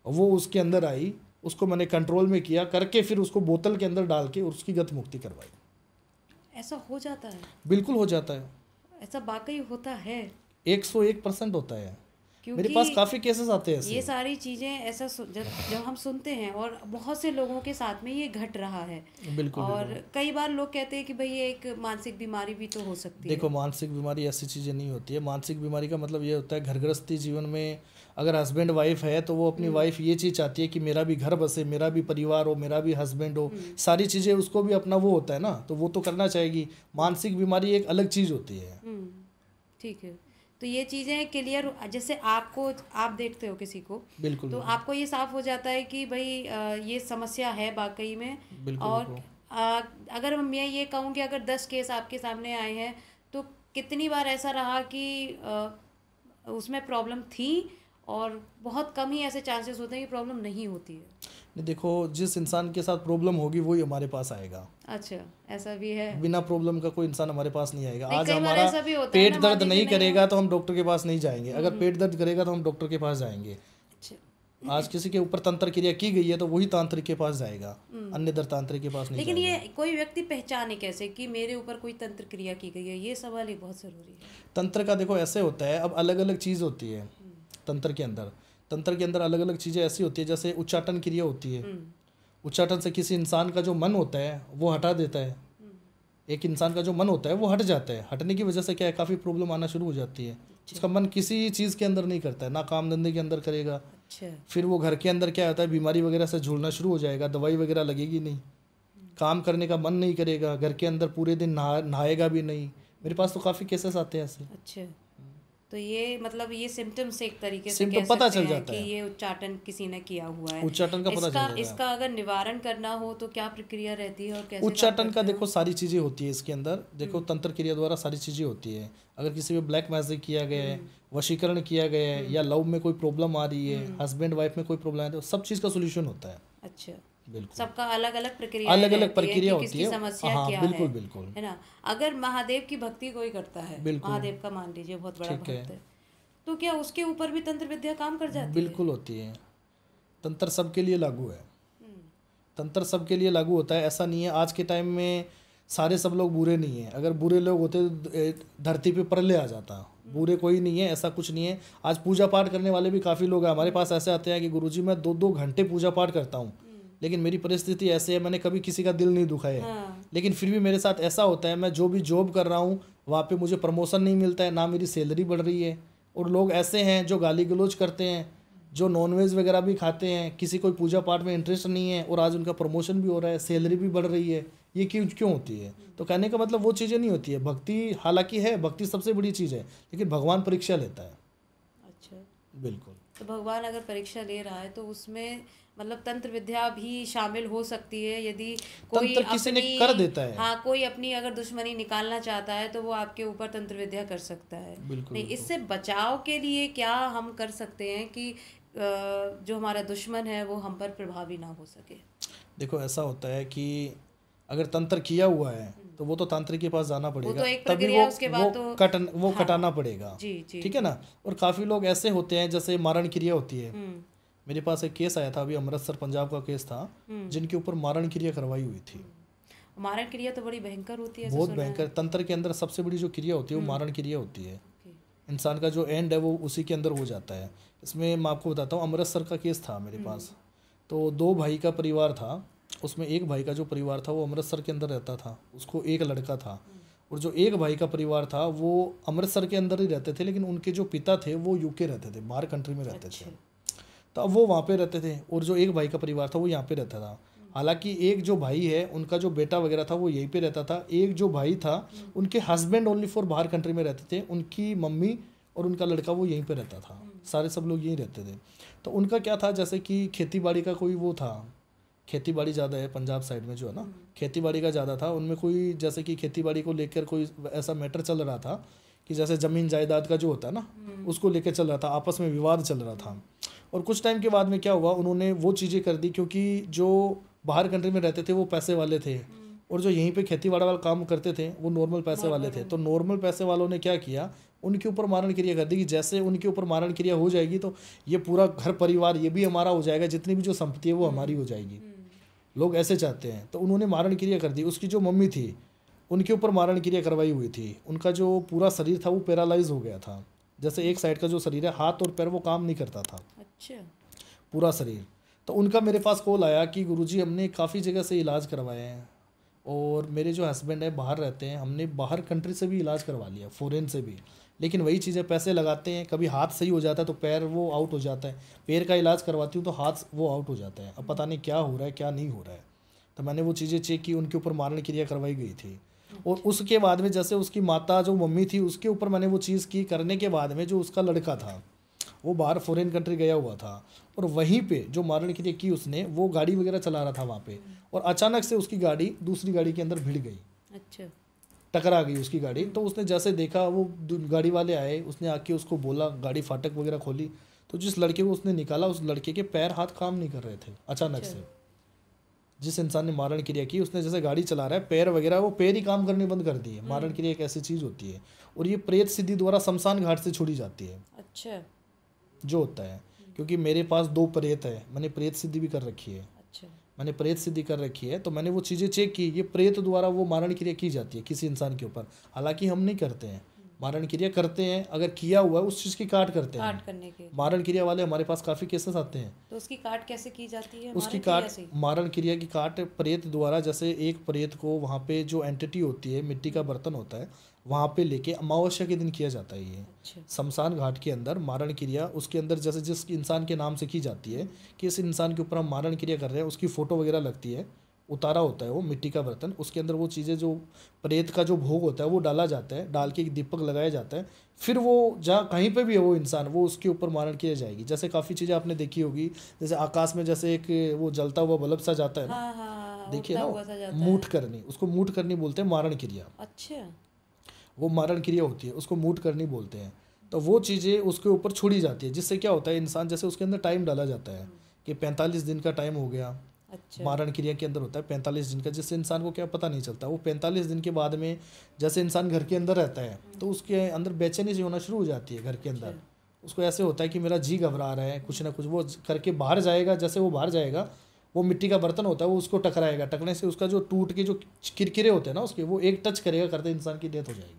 वो उसके अंदर आई, उसको मैंने कंट्रोल में किया करके फिर उसको बोतल के अंदर डाल के और उसकी गत मुक्ति करवाई। ऐसा हो जाता है? बिल्कुल हो जाता है। ऐसा वाकई होता है? 101% होता है। मेरे पास काफ़ी केसेस आते हैं ऐसे। ये सारी चीज़ें ऐसा जब हम सुनते हैं और बहुत से लोगों के साथ में ये घट रहा है। बिल्कुल। और कई बार लोग कहते हैं कि भाई ये एक मानसिक बीमारी भी तो हो सकती है। देखो मानसिक बीमारी ऐसी चीज़ें नहीं होती है। मानसिक बीमारी का मतलब ये होता है घर गृहस्थी जीवन में अगर हस्बैंड वाइफ है तो वो अपनी वाइफ ये चीज़ चाहती है कि मेरा भी घर बसे, मेरा भी परिवार हो, मेरा भी हस्बैंड हो, सारी चीज़ें उसको भी अपना वो होता है ना, तो वो तो करना चाहेगी। मानसिक बीमारी एक अलग चीज़ होती है। ठीक है। तो ये चीज़ें क्लियर, जैसे आप देखते हो किसी को, बिल्कुल, तो आपको ये साफ हो जाता है कि भाई ये समस्या है वाकई में। बिल्कुल, और अगर मैं ये कहूँ कि अगर 10 केस आपके सामने आए हैं तो कितनी बार ऐसा रहा कि उसमें प्रॉब्लम थी और बहुत कम ही ऐसे चांसेस होते हैं कि प्रॉब्लम नहीं होती है? देखो जिस इंसान के साथ प्रॉब्लम होगी वही हमारे पास आएगा। अच्छा, ऐसा भी है? बिना प्रॉब्लम का कोई इंसान हमारे पास नहीं आएगा। आज कई बार हमारा ऐसा भी होता है पेट ना, दर्द मान नहीं लीजिए करेगा तो हम डॉक्टर के पास नहीं जाएंगे, अगर पेट दर्द करेगा तो हम डॉक्टर के पास जाएंगे। अच्छा। आज किसी के ऊपर तंत्र क्रिया की गई है तो वही तांत्रिक के पास जाएगा, अन्य तांत्रिक के पास नहीं लेकिन जाएगा। ये कोई व्यक्ति पहचाने कैसे कि मेरे ऊपर कोई तंत्र क्रिया की गई है? ये सवाल एक बहुत ज़रूरी है। तंत्र का देखो ऐसे होता है, अब अलग अलग चीज़ होती है तंत्र के अंदर। तंत्र के अंदर अलग अलग चीज़ें ऐसी होती है, जैसे उच्चाटन क्रिया होती है। उच्चाटन से किसी इंसान का जो मन होता है वो हटा देता है। एक इंसान का जो मन होता है वो हट जाता है। हटने की वजह से क्या है, काफ़ी प्रॉब्लम आना शुरू हो जाती है। उसका मन किसी चीज़ के अंदर नहीं करता है, ना काम धंधे के अंदर करेगा। अच्छा। फिर वो घर के अंदर क्या होता है, बीमारी वगैरह से झूलना शुरू हो जाएगा, दवाई वगैरह लगेगी नहीं, काम करने का मन नहीं करेगा, घर के अंदर पूरे दिन नहाएगा भी नहीं। मेरे पास तो काफ़ी केसेस आते हैं ऐसे। अच्छा। तो ये मतलब ये सिम्टम्स एक तरीके से सिम्टम कह पता सकते चल हैं जाता कि है। ये उच्चाटन किसी ने किया हुआ है। उच्चाटन का पता चल जाता है। इसका अगर निवारण करना हो तो क्या प्रक्रिया रहती है और कैसे? उच्चाटन का देखो सारी चीज़ें होती है इसके अंदर। देखो तंत्र क्रिया द्वारा सारी चीज़ें होती है। अगर किसी पे ब्लैक मैजिक किया गया है, वशीकरण किया गया है, या लव में कोई प्रॉब्लम आ रही है, हस्बैंड वाइफ में कोई प्रॉब्लम है, तो सब चीज़ का सोल्यूशन होता है। अच्छा। बिल्कुल। सबका अलग अलग प्रक्रिया होती है। समस्या हाँ, क्या बिल्कुल है, बिल्कुल है ना? अगर महादेव की भक्ति कोई करता है, बिल्कुल। महादेव का मान लीजिए बहुत बड़ा ठीक भक्त है। है, तो क्या उसके ऊपर भी तंत्र विद्या काम कर जाती है? बिल्कुल होती है। तंत्र सबके लिए लागू है। तंत्र सबके लिए लागू होता है। ऐसा नहीं है आज के टाइम में सारे सब लोग बुरे नहीं हैं। अगर बुरे लोग होते तो धरती पे प्रलय आ जाता। बुरे कोई नहीं है, ऐसा कुछ नहीं है। आज पूजा पाठ करने वाले भी काफ़ी लोग हैं हमारे पास। ऐसे आते हैं कि गुरुजी मैं 2-2 घंटे पूजा पाठ करता हूँ, लेकिन मेरी परिस्थिति ऐसे है, मैंने कभी किसी का दिल नहीं दुखाया है। लेकिन फिर भी मेरे साथ ऐसा होता है, मैं जो भी जॉब कर रहा हूँ वहाँ पे मुझे प्रमोशन नहीं मिलता है, ना मेरी सैलरी बढ़ रही है। और लोग ऐसे हैं जो गाली गलौज करते हैं, जो नॉनवेज वगैरह भी खाते हैं, किसी कोई पूजा पाठ में इंटरेस्ट नहीं है और आज उनका प्रमोशन भी हो रहा है, सैलरी भी बढ़ रही है। ये क्यों क्यों होती है? तो कहने का मतलब वो चीज़ें नहीं होती है। भक्ति हालांकि है, भक्ति सबसे बड़ी चीज़ है, लेकिन भगवान परीक्षा लेता है। अच्छा, बिल्कुल। तो भगवान अगर परीक्षा ले रहा है तो उसमें मतलब तंत्र विद्या भी शामिल हो सकती है। यदि कोई तंत्र किसी ने कर देता है। हाँ, कोई अपनी अगर दुश्मनी निकालना चाहता है तो वो आपके ऊपर तंत्र विद्या कर सकता है। बिल्कुल नहीं, बिल्कुल। इससे बचाव के लिए क्या हम कर सकते हैं कि जो हमारा दुश्मन है वो हम पर प्रभावी ना हो सके? देखो ऐसा होता है कि अगर तंत्र किया हुआ है तो वो तो तांत्रिक के पास जाना पड़ेगा, तो एक तभी प्रक्रिया है, उसके बाद तो हाँ, कटाना पड़ेगा। जी जी ठीक है ना। और काफ़ी लोग ऐसे होते हैं, जैसे मारण क्रिया होती है। हम्म मेरे पास एक केस आया था अभी, अमृतसर पंजाब का केस था, जिनके ऊपर मारण क्रिया करवाई हुई थी। मारण क्रिया तो बड़ी भयंकर होती है, ऐसा बहुत सुना है। भयंकर। तंत्र के अंदर सबसे बड़ी जो क्रिया होती है वो मारण क्रिया होती है। ओके, इंसान का जो एंड है वो उसी के अंदर हो जाता है। इसमें मैं आपको बताता हूँ, अमृतसर का केस था मेरे पास। तो 2 भाई का परिवार था, उसमें एक भाई का जो परिवार था वो अमृतसर के अंदर रहता था, उसको एक लड़का था। और जो एक भाई का परिवार था वो अमृतसर के अंदर ही रहते थे, लेकिन उनके जो पिता थे वो यूके रहते थे, बाहर कंट्री में रहते थे। तो अब वो वहाँ पे रहते थे और जो एक भाई का परिवार था वो यहाँ पे रहता था। हालांकि एक जो भाई है उनका जो बेटा वगैरह था वो यहीं पे रहता था। एक जो भाई था उनके हस्बैंड ओनली फॉर बाहर कंट्री में रहते थे, उनकी मम्मी और उनका लड़का वो यहीं पे रहता था, सारे सब लोग यहीं रहते थे। तो उनका क्या था, जैसे कि खेती बाड़ी का कोई वो था, खेती बाड़ी ज़्यादा है पंजाब साइड में जो है ना, खेती बाड़ी का ज़्यादा था उनमें। कोई जैसे कि खेती बाड़ी को लेकर कोई ऐसा मैटर चल रहा था कि जैसे ज़मीन जायदाद का जो होता है ना, उसको लेकर चल रहा था, आपस में विवाद चल रहा था। और कुछ टाइम के बाद में क्या हुआ, उन्होंने वो चीज़ें कर दी, क्योंकि जो बाहर कंट्री में रहते थे वो पैसे वाले थे और जो यहीं पे खेती बाड़ी वाला काम करते थे वो नॉर्मल पैसे वाले थे। तो नॉर्मल पैसे वालों ने क्या किया, उनके ऊपर मारण क्रिया कर दी कि जैसे उनके ऊपर मारण क्रिया हो जाएगी तो ये पूरा घर परिवार ये भी हमारा हो जाएगा, जितनी भी जो संपत्ति है वो हमारी हो जाएगी। लोग ऐसे चाहते हैं। तो उन्होंने मारण क्रिया कर दी। उसकी जो मम्मी थी उनके ऊपर मारण क्रिया करवाई हुई थी। उनका जो पूरा शरीर था वो पैरालाइज हो गया था, जैसे एक साइड का जो शरीर है, हाथ और पैर वो काम नहीं करता था, अच्छा, पूरा शरीर। तो उनका मेरे पास कॉल आया कि गुरुजी हमने काफ़ी जगह से इलाज करवाए हैं और मेरे जो हस्बैंड है बाहर रहते हैं, हमने बाहर कंट्री से भी इलाज करवा लिया, फॉरेन से भी, लेकिन वही चीज़ें पैसे लगाते हैं, कभी हाथ सही हो जाता है तो पैर वो आउट हो जाता है, पैर का इलाज करवाती हूँ तो हाथ वो आउट हो जाता है। अब पता नहीं क्या हो रहा है क्या नहीं हो रहा है। तो मैंने वो चीज़ें चेक की, उनके ऊपर मारण क्रिया करवाई गई थी। और उसके बाद में जैसे उसकी माता जो मम्मी थी उसके ऊपर मैंने वो चीज़ की, करने के बाद में जो उसका लड़का था वो बाहर फॉरेन कंट्री गया हुआ था और वहीं पे जो मारण क्रिया की उसने, वो गाड़ी वगैरह चला रहा था वहाँ पे, और अचानक से उसकी गाड़ी दूसरी गाड़ी के अंदर भिड़ गई, अच्छा, टकरा गई उसकी गाड़ी। तो उसने जैसे देखा, वो गाड़ी वाले आए, उसने आके उसको बोला, गाड़ी फाटक वगैरह खोली तो जिस लड़के को उसने निकाला उस लड़के के पैर हाथ काम नहीं कर रहे थे अचानक से। जिस इंसान ने मारण क्रिया की उसने जैसे गाड़ी चला रहा है, पैर वगैरह वो पैर ही काम करने बंद कर दिए। मारण क्रिया एक ऐसी चीज़ होती है और ये प्रेत सिद्धि द्वारा शमशान घाट से छोड़ी जाती है। अच्छा, जो होता है, क्योंकि मेरे पास 2 प्रेत है, मैंने प्रेत सिद्धि भी कर रखी है, अच्छा, मैंने प्रेत सिद्धि कर रखी है। तो मैंने वो चीज़ें चेक की, ये प्रेत द्वारा वो मारण क्रिया की जाती है किसी इंसान के ऊपर। हालांकि हम नहीं करते हैं मारण क्रिया, करते हैं अगर किया हुआ है उस चीज़ की काट करते हैं। काट करने के मारण क्रिया वाले हमारे पास काफ़ी केसेस आते हैं। तो उसकी काट कैसे की जाती है? उसकी मारण क्रिया काट, से? मारण क्रिया की काट प्रेत द्वारा, जैसे एक प्रेत को वहाँ पे जो एंटिटी होती है, मिट्टी का बर्तन होता है, वहाँ पे लेके अमावस्या के दिन किया जाता है ये अच्छा, शमशान घाट के अंदर मारण क्रिया। उसके अंदर जैसे जिस इंसान के नाम से की जाती है कि इस इंसान के ऊपर हम मारण क्रिया कर रहे हैं, उसकी फ़ोटो वगैरह लगती है, उतारा होता है वो मिट्टी का बर्तन, उसके अंदर वो चीज़ें जो प्रेत का जो भोग होता है वो डाला जाता है, डाल के एक दीपक लगाया जाता है, फिर वो जहाँ कहीं पे भी है वो इंसान, वो उसके ऊपर मारण किया जाएगी। जैसे काफ़ी चीज़ें आपने देखी होगी, जैसे आकाश में जैसे एक वो जलता हुआ बल्ब सा जाता है ना, हाँ हाँ, देखिए उड़ता ना, हुआ सा जाता मूठ है। करनी, उसको मूठ करनी बोलते हैं मारण क्रिया। अच्छा, वो मारण क्रिया होती है, उसको मूठ करनी बोलते हैं। तो वो चीज़ें उसके ऊपर छोड़ी जाती है, जिससे क्या होता है, इंसान जैसे उसके अंदर टाइम डाला जाता है कि 45 दिन का टाइम हो गया, अच्छा, मारण क्रिया के अंदर होता है 45 दिन का, जिससे इंसान को क्या पता नहीं चलता। वो 45 दिन के बाद में जैसे इंसान घर के अंदर रहता है तो उसके अंदर बेचैनी सी होना शुरू हो जाती है घर के अंदर। उसको ऐसे होता है कि मेरा जी घबरा रहा है, कुछ ना कुछ वो करके बाहर जाएगा। जैसे वो बाहर जाएगा, वो मिट्टी का बर्तन होता है, वो उसको टकराएगा, टकराने से उसका जो टूट के जो किरकिरे होते हैं ना उसके, वो एक टच करेगा, करते इंसान की डेथ हो जाएगी।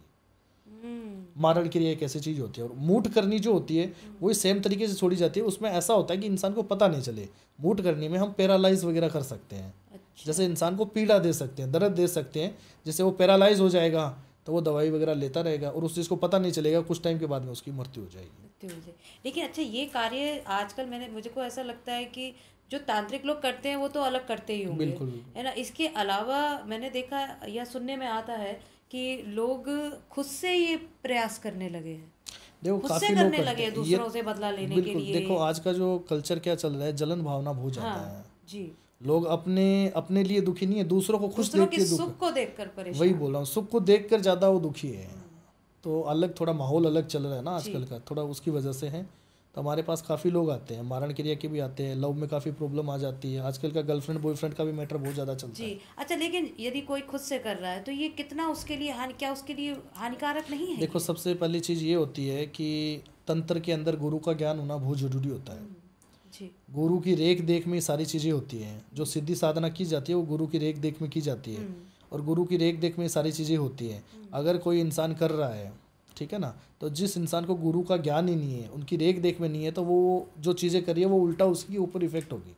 मारण क्रिया एक ऐसी चीज़ होती है। और मूठ करनी जो होती है वो सेम तरीके से छोड़ी जाती है। उसमें ऐसा होता है कि इंसान को पता नहीं चले। मूठ करने में हम पैरालाइज वगैरह कर सकते हैं, अच्छा, जैसे इंसान को पीड़ा दे सकते हैं, दर्द दे सकते हैं, जैसे वो पैरालाइज हो जाएगा, तो वो दवाई वगैरह लेता रहेगा और उस चीज़ को पता नहीं चलेगा, कुछ टाइम के बाद में उसकी मृत्यु हो जाएगी। लेकिन अच्छा, ये कार्य आजकल मुझे को ऐसा लगता है कि जो तांत्रिक लोग करते हैं वो तो अलग करते ही होंगे, बिल्कुल है ना। इसके अलावा मैंने देखा या सुनने में आता है कि लोग खुद से ये प्रयास करने लगे हैं, देखो खुद काफी से लोग करने करते लगे हैं दूसरों से बदला लेने के बिल्कुल। लिए। देखो आज का जो कल्चर क्या चल रहा है, जलन भावना बहुत ज्यादा हाँ है। जी, लोग अपने अपने लिए दुखी नहीं है, दूसरों को खुश दूसरों देख के के सुख दुख, को देखकर परेशान। वही बोल रहा हूँ, सुख को देख कर ज्यादा वो दुखी है। तो अलग थोड़ा माहौल अलग चल रहा है ना जी आजकल का, थोड़ा उसकी वजह से है। तो हमारे पास काफ़ी लोग आते हैं, मारण क्रिया के भी आते हैं, लव में काफ़ी प्रॉब्लम आ जाती है। आजकल का गर्लफ्रेंड बॉयफ्रेंड का भी मैटर बहुत ज़्यादा चलता है। जी। अच्छा, लेकिन यदि कोई खुद से कर रहा है तो ये कितना उसके लिए क्या उसके लिए हानिकारक नहीं है? देखो सबसे पहली चीज़ ये होती है कि तंत्र के अंदर गुरु का ज्ञान होना बहुत ज़रूरी होता है। जी गुरु की रेख देख में सारी चीज़ें होती हैं। जो सिद्धि साधना की जाती है वो गुरु की रेख देख में की जाती है, और गुरु की रेख देख में सारी चीज़ें होती हैं। अगर कोई इंसान कर रहा है, ठीक है ना, तो जिस इंसान को गुरु का ज्ञान ही नहीं है, उनकी रेख देख में नहीं है, तो वो जो चीज़ें करिए वो उल्टा उसके ऊपर इफेक्ट होगी,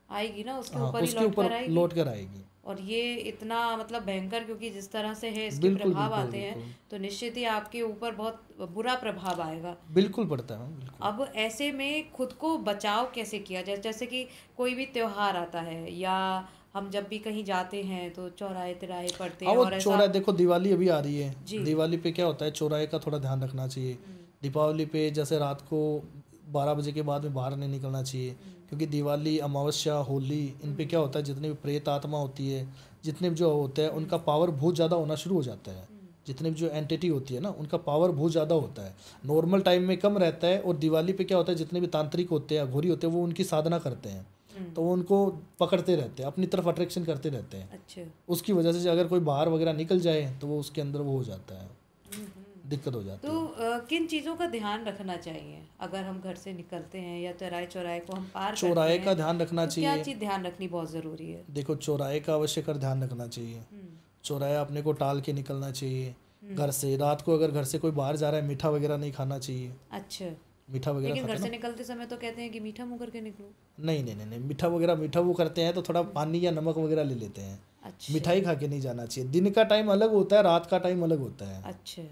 आएगी ना, उसके हाँ ऊपर ही उसके लौट कर ऊपर आएगी। लौट कर आएगी। और ये इतना मतलब भयंकर, क्योंकि जिस तरह से है इसके बिल्कुल प्रभाव बिल्कुल आते हैं बिल्कुल तो निश्चित ही आपके ऊपर बहुत बुरा प्रभाव आएगा। बिल्कुल पड़ता है, बिल्कुल। अब ऐसे में खुद को बचाव कैसे किया जाए? जैसे कि कोई भी त्योहार आता है या हम जब भी कहीं जाते हैं तो चौराहे तिराहे पड़ते हाँ हैं वो और ऐसा। चौराहे, देखो दिवाली अभी आ रही है, जी दिवाली पे क्या होता है, चौराहे का थोड़ा ध्यान रखना चाहिए। दीपावली पे जैसे रात को 12 बजे के बाद में बाहर नहीं निकलना चाहिए, क्योंकि दिवाली, अमावस्या, होली, इन पे क्या होता है, जितने भी प्रेत आत्मा होती है, जितने भी जो होते हैं उनका पावर बहुत ज़्यादा होना शुरू हो जाता है। जितने भी जो एंटिटी होती है ना, उनका पावर बहुत ज़्यादा होता है। नॉर्मल टाइम में कम रहता है, और दिवाली पे क्या होता है, जितने भी तांत्रिक होते हैं, अघोरी होते हैं, वो उनकी साधना करते हैं, तो वो उनको पकड़ते रहते हैं, अपनी तरफ अट्रैक्शन करते रहते हैं। अच्छा। उसकी वजह से अगर कोई बाहर वगैरह निकल जाए तो वो उसके अंदर वो हो जाता है, दिक्कत हो जाती तो है। किन चीज़ों का ध्यान रखना चाहिए अगर हम घर से निकलते हैं या तिराहे चौराहे को हम पार करते चौराहे हैं? का ध्यान रखना तो क्या चाहिए। चीज़ ध्यान रखनी बहुत ज़रूरी है? देखो चौराहे का अवश्य कर ध्यान रखना चाहिए। चौराहे अपने को टाल के निकलना चाहिए। घर से रात को अगर घर से कोई बाहर जा रहा है, मीठा वगैरह नहीं खाना चाहिए। अच्छा, मीठा वगैरह लेकिन घर खाते से ना, निकलते समय तो कहते हैं कि मीठा मुँह करके निकलो। नहीं नहीं नहीं नहीं, मीठा वगैरह, मीठा वो करते हैं तो थोड़ा पानी या नमक वगैरह ले लेते हैं। अच्छा मिठाई खा के नहीं जाना चाहिए। दिन का टाइम अलग होता है, रात का टाइम अलग होता है। अच्छा,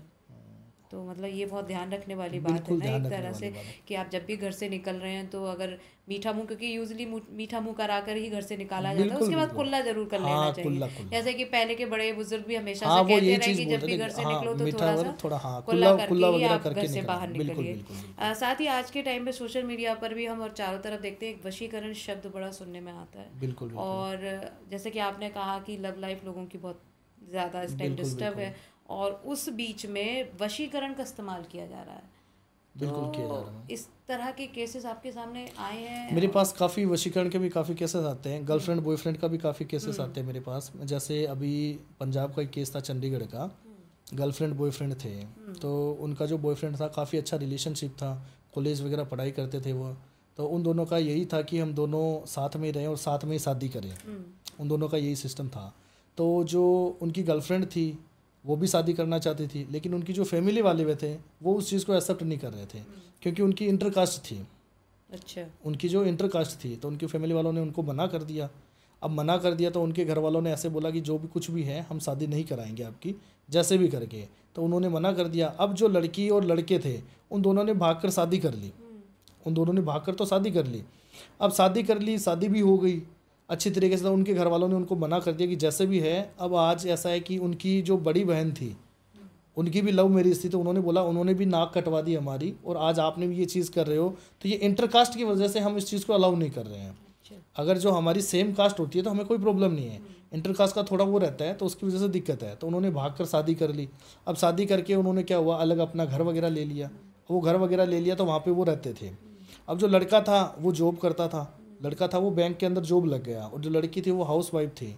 तो मतलब ये बहुत ध्यान रखने वाली बात है बिल्कुल ना ध्यान एक रखने तरह से, वाली बात है। कि आप जब भी घर से निकल रहे हैं तो अगर मीठा मुंह, क्योंकि यूजली मीठा मुंह करा कर ही घर से निकाला जाता है, बिल्कुल उसके बाद बिल्कुल। कुल्ला जरूर कर लेना हाँ चाहिए। कुल्ला कुल्ला, जैसे कि पहले के बड़े बुजुर्ग भी हमेशा हाँ से वो कहते यही रहे चीज़ कि जब बोलते भी थे घर कि से हाँ निकलो तो मीठा थोड़ा वगैरह सा थोड़ा, हाँ कुल्ला कुल्ला करके कुल्ला ही वगैरह आप करके घर से निकलना। बाहर बिल्कुल निकलिए। बिल्कुल बिल्कुल। साथ ही आज के टाइम पे सोशल मीडिया पर भी हम और चारों तरफ देखते हैं, एक वशीकरण शब्द बड़ा सुनने में आता है। बिल्कुल बिल्कुल और जैसे कि आपने कहा कि लव लाइफ लोगों की बहुत ज़्यादा इस टाइम बिल्कुल डिस्टर्ब है, बिल्कुल और उस बीच में वशीकरण का इस्तेमाल किया जा रहा है। बिल्कुल किया जा तो रहा है। इस तरह के केसेस आपके सामने आए हैं? मेरे पास काफ़ी वशीकरण के भी काफ़ी केसेस आते हैं, गर्लफ्रेंड बॉयफ्रेंड का भी काफ़ी केसेस आते हैं मेरे पास। जैसे अभी पंजाब का एक केस था, चंडीगढ़ का। गर्लफ्रेंड बॉयफ्रेंड थे, तो उनका जो बॉयफ्रेंड था काफ़ी अच्छा रिलेशनशिप था, कॉलेज वगैरह पढ़ाई करते थे वो। तो उन दोनों का यही था कि हम दोनों साथ में रहें और साथ में ही शादी करें। उन दोनों का यही सिस्टम था। तो जो उनकी गर्लफ्रेंड थी वो भी शादी करना चाहती थी, लेकिन उनकी जो फैमिली वाले वे थे वो उस चीज़ को एक्सेप्ट नहीं कर रहे थे, क्योंकि उनकी इंटरकास्ट थी। अच्छा। उनकी जो इंटरकास्ट थी, तो उनकी फैमिली वालों ने उनको मना कर दिया। अब मना कर दिया तो उनके घर वालों ने ऐसे बोला कि जो भी कुछ भी है हम शादी नहीं कराएंगे आपकी, जैसे भी करके। तो उन्होंने मना कर दिया। अब जो लड़की और लड़के थे उन दोनों ने भागकर शादी कर ली। उन दोनों ने भागकर तो शादी कर ली। अब शादी कर ली, शादी भी हो गई अच्छी तरीके से। तो उनके घर वालों ने उनको मना कर दिया कि जैसे भी है। अब आज ऐसा है कि उनकी जो बड़ी बहन थी उनकी भी लव मैरिज थी, तो उन्होंने बोला, उन्होंने भी नाक कटवा दी हमारी, और आज आपने भी ये चीज़ कर रहे हो, तो ये इंटरकास्ट की वजह से हम इस चीज़ को अलाउ नहीं कर रहे हैं। अगर जो हमारी सेम कास्ट होती है तो हमें कोई प्रॉब्लम नहीं है, इंटरकास्ट का थोड़ा वो रहता है, तो उसकी वजह से दिक्कत है। तो उन्होंने भाग कर शादी कर ली। अब शादी करके उन्होंने क्या हुआ, अलग अपना घर वगैरह ले लिया। वो घर वगैरह ले लिया तो वहाँ पर वो रहते थे। अब जो लड़का था वो जॉब करता था, लड़का था वो बैंक के अंदर जॉब लग गया, और जो लड़की थी वो हाउस वाइफ थी।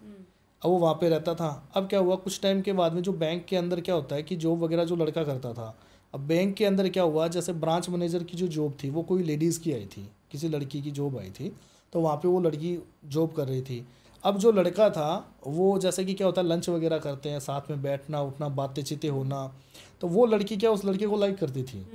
अब वो वहाँ पे रहता था। अब क्या हुआ, कुछ टाइम के बाद में जो बैंक के अंदर क्या होता है कि जॉब वगैरह जो लड़का करता था, अब बैंक के अंदर क्या हुआ, जैसे ब्रांच मैनेजर की जो जॉब थी वो कोई लेडीज़ की आई थी, किसी लड़की की जॉब आई थी, तो वहाँ पे वो लड़की जॉब कर रही थी। अब जो लड़का था वो जैसे कि क्या होता है, लंच वगैरह करते हैं, साथ में बैठना उठना, बातें चीतें होना, तो वो लड़की क्या उस लड़के को लाइक करती थी।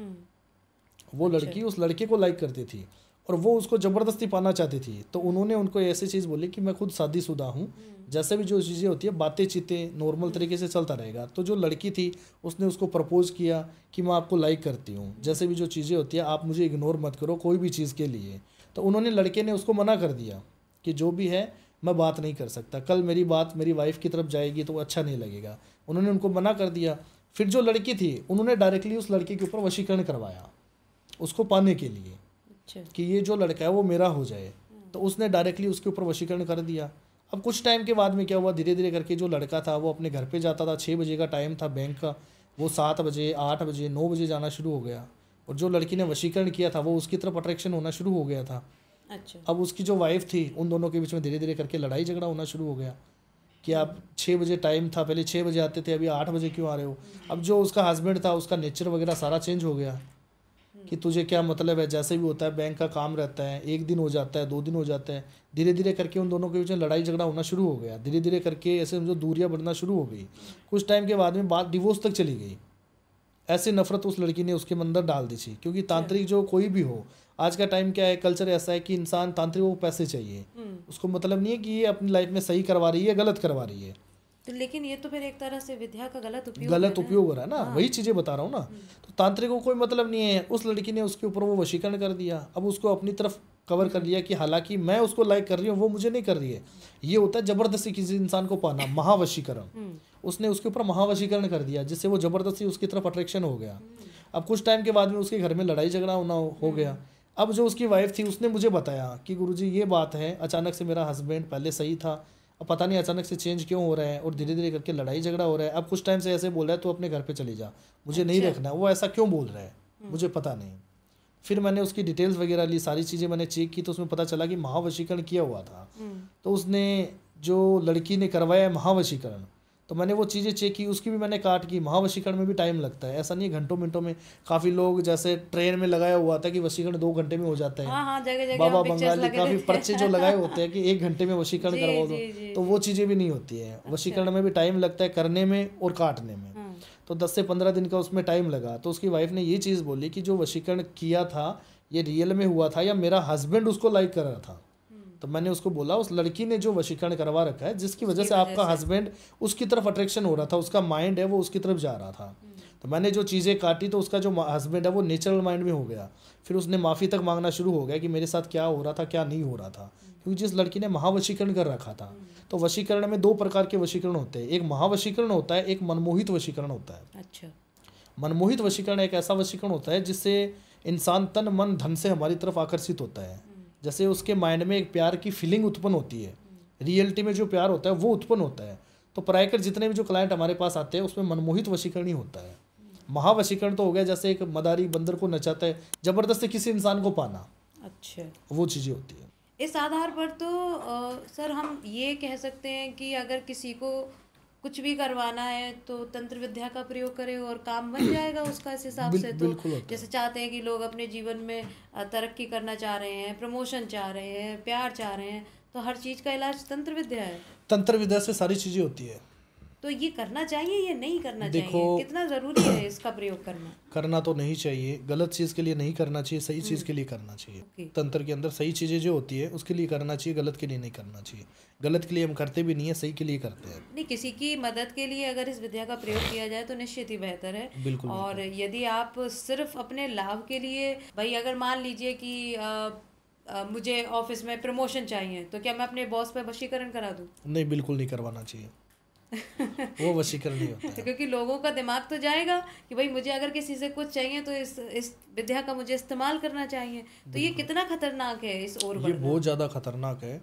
वो लड़की उस लड़के को लाइक करती थी। और वो उसको ज़बरदस्ती पाना चाहती थी। तो उन्होंने उनको ऐसी चीज़ बोली कि मैं खुद शादीशुदा हूँ, जैसे भी जो चीज़ें होती है बातें चीतें नॉर्मल तरीके से चलता रहेगा। तो जो लड़की थी उसने उसको प्रपोज किया कि मैं आपको लाइक करती हूँ, जैसे भी जो चीज़ें होती है आप मुझे इग्नोर मत करो कोई भी चीज़ के लिए। तो उन्होंने लड़के ने उसको मना कर दिया कि जो भी है मैं बात नहीं कर सकता, कल मेरी बात मेरी वाइफ की तरफ जाएगी तो अच्छा नहीं लगेगा। उन्होंने उनको मना कर दिया। फिर जो लड़की थी उन्होंने डायरेक्टली उस लड़के के ऊपर वशीकरण करवाया उसको पाने के लिए अच्छा। कि ये जो लड़का है वो मेरा हो जाए। तो उसने डायरेक्टली उसके ऊपर वशीकरण कर दिया। अब कुछ टाइम के बाद में क्या हुआ, धीरे धीरे करके जो लड़का था वो अपने घर पे जाता था, 6 बजे का टाइम था बैंक का, वो 7 बजे 8 बजे 9 बजे जाना शुरू हो गया। और जो लड़की ने वशीकरण किया था वो उसकी तरफ अट्रैक्शन होना शुरू हो गया था। अच्छा। अब उसकी जो वाइफ थी उन दोनों के बीच में धीरे धीरे करके लड़ाई झगड़ा होना शुरू हो गया कि आप 6 बजे टाइम था, पहले 6 बजे आते थे, अभी 8 बजे क्यों आ रहे हो। अब जो उसका हस्बैंड था उसका नेचर वगैरह सारा चेंज हो गया कि तुझे क्या मतलब है, जैसे भी होता है बैंक का काम रहता है, 1 दिन हो जाता है 2 दिन हो जाता है। धीरे धीरे करके उन दोनों के बीच में लड़ाई झगड़ा होना शुरू हो गया। धीरे धीरे करके ऐसे जो दूरियां बढ़ना शुरू हो गई। कुछ टाइम के बाद में बात डिवोर्स तक चली गई। ऐसी नफरत उस लड़की ने उसके अंदर डाल दी थी। क्योंकि तांत्रिक जो कोई भी हो, आज का टाइम क्या है, कल्चर ऐसा है कि इंसान तांत्रिक को पैसे चाहिए, उसको मतलब नहीं है कि ये अपनी लाइफ में सही करवा रही है गलत करवा रही है। तो लेकिन ये तो फिर एक तरह से विद्या का गलत उपयोग हो रहा है ना। वही चीज़ें बता रहा हूँ ना। तो तांत्रिक को कोई मतलब नहीं है। उस लड़की ने उसके ऊपर वो वशीकरण कर दिया। अब उसको अपनी तरफ कवर कर लिया कि हालांकि मैं उसको लाइक कर रही हूँ वो मुझे नहीं कर रही है। ये होता है जबरदस्ती किसी इंसान को पाना, महावशीकरण। उसने उसके ऊपर महावशीकरण कर दिया जिससे वो जबरदस्ती उसकी तरफ अट्रैक्शन हो गया। अब कुछ टाइम के बाद में उसके घर में लड़ाई झगड़ा होना हो गया। अब जो उसकी वाइफ थी उसने मुझे बताया कि गुरुजी ये बात है, अचानक से मेरा हस्बैंड पहले सही था, अब पता नहीं अचानक से चेंज क्यों हो रहा है और धीरे धीरे करके लड़ाई झगड़ा हो रहा है। अब कुछ टाइम से ऐसे बोल रहा है तो अपने घर पे चली जा, मुझे नहीं रखना। वो ऐसा क्यों बोल रहा है मुझे पता नहीं। फिर मैंने उसकी डिटेल्स वगैरह ली, सारी चीज़ें मैंने चेक की तो उसमें पता चला कि महावशीकरण किया हुआ था। तो उसने जो लड़की ने करवाया महावशीकरण, तो मैंने वो चीज़ें चेक की, उसकी भी मैंने काट की। महावशीकरण में भी टाइम लगता है, ऐसा नहीं है घंटों मिनटों में। काफ़ी लोग जैसे ट्रेन में लगाया हुआ था कि वशीकरण 2 घंटे में हो जाता है। हाँ, जगह जगह बाबा बंगाली काफ़ी पर्चे जो लगाए होते हैं कि 1 घंटे में वशीकरण करवा दो, तो वो चीज़ें भी नहीं होती है। वशीकरण में भी टाइम लगता है करने में और काटने में। तो 10 से 15 दिन का उसमें टाइम लगा। तो उसकी वाइफ ने ये चीज़ बोली कि जो वशीकरण किया था ये रियल में हुआ था या मेरा हस्बैंड उसको लाइक कर रहा था। तो मैंने उसको बोला उस लड़की ने जो वशीकरण करवा रखा है जिसकी वजह से आपका हस्बैंड उसकी तरफ अट्रैक्शन हो रहा था, उसका माइंड है वो उसकी तरफ जा रहा था। तो मैंने जो चीज़ें काटी तो उसका जो हस्बैंड है वो नेचुरल माइंड में हो गया। फिर उसने माफ़ी तक मांगना शुरू हो गया कि मेरे साथ क्या हो रहा था क्या नहीं हो रहा था, क्योंकि जिस लड़की ने महावशीकरण कर रखा था। तो वशीकरण में 2 प्रकार के वशीकरण होते हैं, एक महावशीकरण होता है, एक मनमोहित वशीकरण होता है। अच्छा। मनमोहित वशीकरण एक ऐसा वशीकरण होता है जिससे इंसान तन मन धन से हमारी तरफ आकर्षित होता है। जैसे उसके माइंड में एक प्यार की फीलिंग उत्पन्न होती है, रियलिटी में जो प्यार होता है वो उत्पन्न होता है। तो प्रायकर जितने भी जो क्लाइंट हमारे पास आते हैं उसमें मनमोहित वशीकरण ही होता है। महावशीकरण तो हो गया जैसे एक मदारी बंदर को नचाता है, जबरदस्ती किसी इंसान को पाना। अच्छा, वो चीज़ें होती है। इस आधार पर तो सर हम ये कह सकते हैं कि अगर किसी को कुछ भी करवाना है तो तंत्र विद्या का प्रयोग करें और काम बन जाएगा उसका इस हिसाब से। तो जैसे चाहते हैं कि लोग अपने जीवन में तरक्की करना चाह रहे हैं, प्रमोशन चाह रहे हैं, प्यार चाह रहे हैं, तो हर चीज़ का इलाज तंत्र विद्या है। तंत्र विद्या से सारी चीज़ें होती है। तो ये करना चाहिए या नहीं करना चाहिए, कितना ज़रूरी है इसका प्रयोग करना? करना तो नहीं चाहिए, गलत चीज़ के लिए नहीं करना चाहिए, सही चीज़ के लिए करना चाहिए। तंत्र के अंदर सही चीज़ें जो होती है उसके लिए करना चाहिए, गलत के लिए नहीं करना चाहिए। गलत के लिए हम करते भी नहीं है, सही के लिए करते हैं। नहीं, किसी की मदद के लिए अगर इस विद्या का प्रयोग किया जाए तो निश्चित ही बेहतर है। बिल्कुल। और यदि आप सिर्फ अपने लाभ के लिए, भाई अगर मान लीजिए कि मुझे ऑफिस में प्रमोशन चाहिए तो क्या मैं अपने बॉस पे वशीकरण करा दूं? नहीं, बिल्कुल नहीं करवाना चाहिए। वो वशीकरण नहीं होता है। क्योंकि लोगों का दिमाग तो जाएगा कि भाई मुझे अगर किसी से कुछ चाहिए तो इस विद्या का मुझे इस्तेमाल करना चाहिए। तो ये कितना खतरनाक है इस ओर बढ़ना। ये बहुत ज़्यादा खतरनाक है।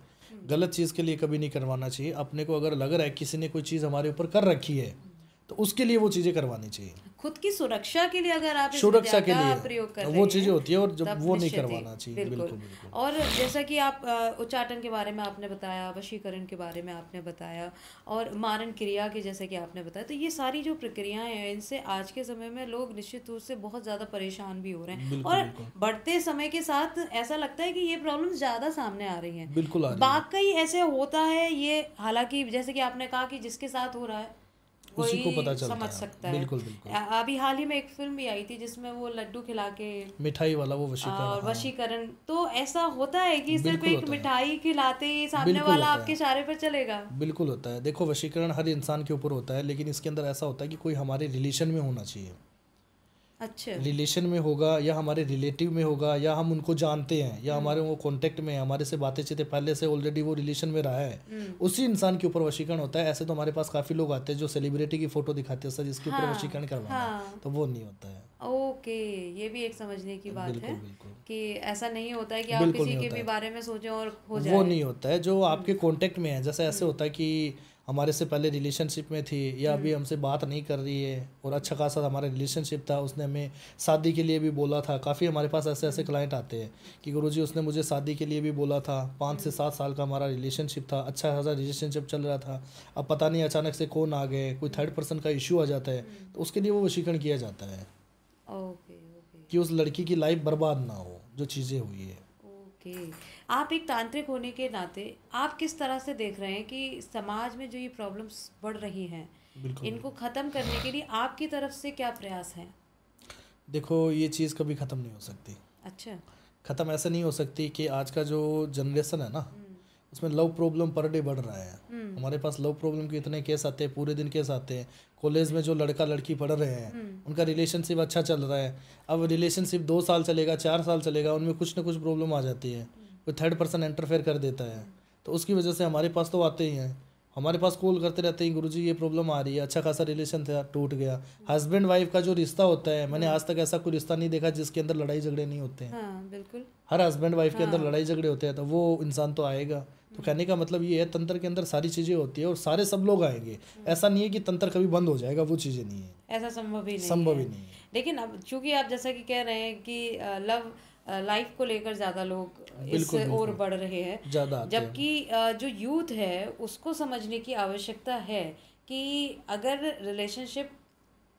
गलत चीज़ के लिए कभी नहीं करवाना चाहिए। अपने को अगर लग रहा है किसी ने कोई चीज़ हमारे ऊपर कर रखी है तो उसके लिए वो चीज़ें करवानी चाहिए। खुद की सुरक्षा के लिए अगर आप सुरक्षा के लिए प्रयोग कर रहे वो हैं, चीज़ें होती है और जब वो नहीं निश्चित ही, करवाना चाहिए। बिल्कुल। और जैसा कि आप उच्चाटन के बारे में आपने बताया, वशीकरण के बारे में आपने बताया और मारण क्रिया के जैसे कि आपने बताया, तो ये सारी जो प्रक्रियाएं हैं इनसे आज के समय में लोग निश्चित रूप से बहुत ज़्यादा परेशान भी हो रहे हैं। और बढ़ते समय के साथ ऐसा लगता है कि ये प्रॉब्लम ज़्यादा सामने आ रही हैं। बिल्कुल वाकई ऐसे होता है ये? हालांकि जैसे कि आपने कहा कि जिसके साथ हो रहा है उसी को वही पता चलता समझ है। सकता है। बिल्कुल बिल्कुल। अभी हाल ही में एक फिल्म भी आई थी जिसमें वो लड्डू खिला के मिठाई वाला वो वशीकरण, और हाँ वशीकरण, तो ऐसा होता है कि सिर्फ बिल्कुल एक होता है, मिठाई खिलाते ही सामने बिल्कुल वाला होता आपके है, इशारे पर चलेगा? बिल्कुल होता है। देखो वशीकरण हर इंसान के ऊपर होता है, लेकिन इसके अंदर ऐसा होता है कि कोई हमारे रिलेशन में होना चाहिए। अच्छा। रिलेशन में होगा या हमारे रिलेटिव में होगा या हम उनको जानते हैं या हमारे वो कांटेक्ट में है, हमारे से बातें चीतें पहले से ऑलरेडी वो रिलेशन में रहा है, उसी इंसान के ऊपर वशीकरण होता है। ऐसे तो हमारे पास काफ़ी लोग आते हैं जो सेलिब्रिटी की फ़ोटो दिखाते हैं सर जिसके ऊपर हाँ वशीकरण करवाना है, हाँ। तो वो नहीं होता है। ओके, ये भी एक समझने की बात है बिल्कुल बिल्कुल, कि ऐसा नहीं होता है कि आप बिल्कुल किसी नहीं के होता भी है, बारे में सोचें और हो वो जाए। नहीं होता है जो आपके कांटेक्ट में है। जैसे ऐसे होता है कि हमारे से पहले रिलेशनशिप में थी या अभी हमसे बात नहीं कर रही है और अच्छा खासा हमारा रिलेशनशिप था, उसने हमें शादी के लिए भी बोला था। काफ़ी हमारे पास ऐसे ऐसे क्लाइंट आते हैं कि गुरुजी उसने मुझे शादी के लिए भी बोला था, 5 से 7 साल का हमारा रिलेशनशिप था, अच्छा खासा रिलेशनशिप चल रहा था, अब पता नहीं अचानक से कौन आ गए, कोई थर्ड पर्सन का इशू आ जाता है, तो उसके लिए वो वशीकरण किया जाता है ओके ओके कि उस लड़की की लाइफ बर्बाद ना हो जो चीज़ें हुई है। ओके। आप एक तांत्रिक होने के नाते आप किस तरह से देख रहे हैं कि समाज में जो ये प्रॉब्लम्स बढ़ रही हैं बिल्कुल, इनको ख़त्म करने के लिए आपकी तरफ से क्या प्रयास हैं? देखो ये चीज़ कभी ख़त्म नहीं हो सकती। अच्छा। ख़त्म ऐसे नहीं हो सकती कि आज का जो जनरेशन है ना, उसमें लव प्रॉब्लम पर डे बढ़ रहा है। हमारे पास लव प्रॉब्लम के इतने केस आते हैं, पूरे दिन केस आते हैं। कॉलेज में जो लड़का लड़की पढ़ रहे हैं उनका रिलेशनशिप अच्छा चल रहा है, अब रिलेशनशिप 2 साल चलेगा 4 साल चलेगा, उनमें कुछ ना कुछ प्रॉब्लम आ जाती है, कोई थर्ड पर्सन इंटरफेयर कर देता है, तो उसकी वजह से हमारे पास तो आते ही हैं। हमारे पास कॉल करते रहते हैं गुरुजी ये प्रॉब्लम आ रही है, अच्छा खासा रिलेशन था टूट गया। हस्बैंड वाइफ का जो रिश्ता होता है, मैंने आज तक ऐसा कोई रिश्ता नहीं देखा जिसके अंदर लड़ाई झगड़े नहीं होते हैं। हाँ बिल्कुल। हर हस्बैंड वाइफ के अंदर लड़ाई झगड़े होते हैं, तो वो इंसान तो आएगा। तो कहने का मतलब ये है तंत्र के अंदर सारी चीज़ें होती है और सारे सब लोग आएंगे। ऐसा नहीं है कि तंत्र कभी बंद हो जाएगा, वो चीज़ें नहीं है, ऐसा संभव ही नहीं संभव है। ही नहीं है। लेकिन अब चूंकि आप जैसा कि कह रहे हैं कि लव लाइफ को लेकर ज़्यादा लोग इस बिल्कुल ओर बिल्कुल, बढ़ रहे हैं, ज़्यादा आते हैं। जबकि जो यूथ है उसको समझने की आवश्यकता है कि अगर रिलेशनशिप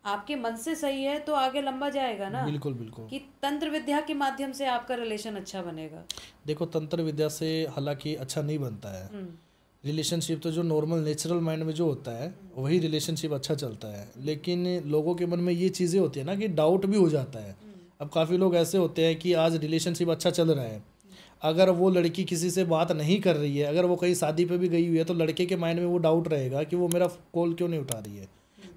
आपके मन से सही है तो आगे लंबा जाएगा ना, बिल्कुल बिल्कुल। कि तंत्र विद्या के माध्यम से आपका रिलेशन अच्छा बनेगा। देखो तंत्र विद्या से हालांकि अच्छा नहीं बनता है रिलेशनशिप, तो जो नॉर्मल नेचुरल माइंड में जो होता है वही रिलेशनशिप अच्छा चलता है। लेकिन लोगों के मन में ये चीज़ें होती है ना कि डाउट भी हो जाता है। अब काफ़ी लोग ऐसे होते हैं कि आज रिलेशनशिप अच्छा चल रहा है, अगर वो लड़की किसी से बात नहीं कर रही है, अगर वो कहीं शादी पे भी गई हुई है, तो लड़के के माइंड में वो डाउट रहेगा कि वो मेरा कॉल क्यों नहीं उठा रही है,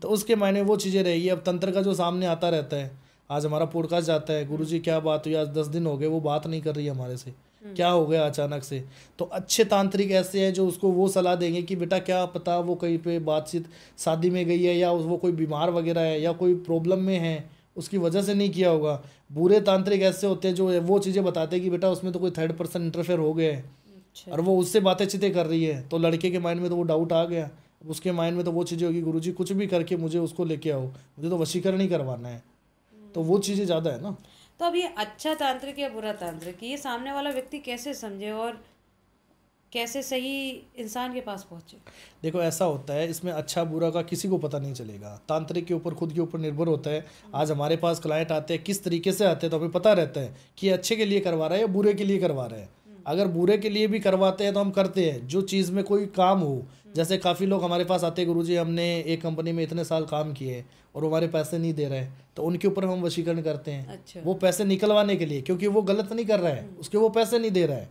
तो उसके मायने वो चीज़ें रहेगी। अब तंत्र का जो सामने आता रहता है, आज हमारा पॉडकास्ट जाता है, गुरुजी क्या बात हुई, आज 10 दिन हो गए वो बात नहीं कर रही है हमारे से, क्या हो गया अचानक से, तो अच्छे तांत्रिक ऐसे हैं जो उसको वो सलाह देंगे कि बेटा क्या पता वो कहीं पे बातचीत शादी में गई है या वो कोई बीमार वगैरह है या कोई प्रॉब्लम में है, उसकी वजह से नहीं किया होगा। बुरे तांत्रिक ऐसे होते हैं जो वो चीज़ें बताते हैं कि बेटा उसमें तो कोई थर्ड पर्सन इंटरफेयर हो गया है अच्छा। और वो उससे बातें चीतें कर रही है, तो लड़के के माइंड में तो वो डाउट आ गया, उसके माइंड में तो वो चीज़ें होगी गुरुजी कुछ भी करके मुझे उसको लेके आओ, मुझे तो वशीकरण ही करवाना है, तो वो चीज़ें ज़्यादा है ना। तो अब ये अच्छा तांत्रिक या बुरा तांत्रिक ये सामने वाला व्यक्ति कैसे समझे और कैसे सही इंसान के पास पहुंचे? देखो ऐसा होता है, इसमें अच्छा बुरा का किसी को पता नहीं चलेगा, तांत्रिक के ऊपर खुद के ऊपर निर्भर होता है। आज हमारे पास क्लाइंट आते हैं किस तरीके से आते हैं तो हमें पता रहता है कि अच्छे के लिए करवा रहा है या बुरे के लिए करवा रहा है। अगर बुरे के लिए भी करवाते हैं तो हम करते हैं जो चीज़ में कोई काम हो। जैसे काफ़ी लोग हमारे पास आते हैं गुरुजी हमने एक कंपनी में इतने साल काम किए और वो हमारे पैसे नहीं दे रहे, तो उनके ऊपर हम वशीकरण करते हैं। अच्छा। वो पैसे निकलवाने के लिए, क्योंकि वो गलत नहीं कर रहा है, उसके वो पैसे नहीं दे रहा है,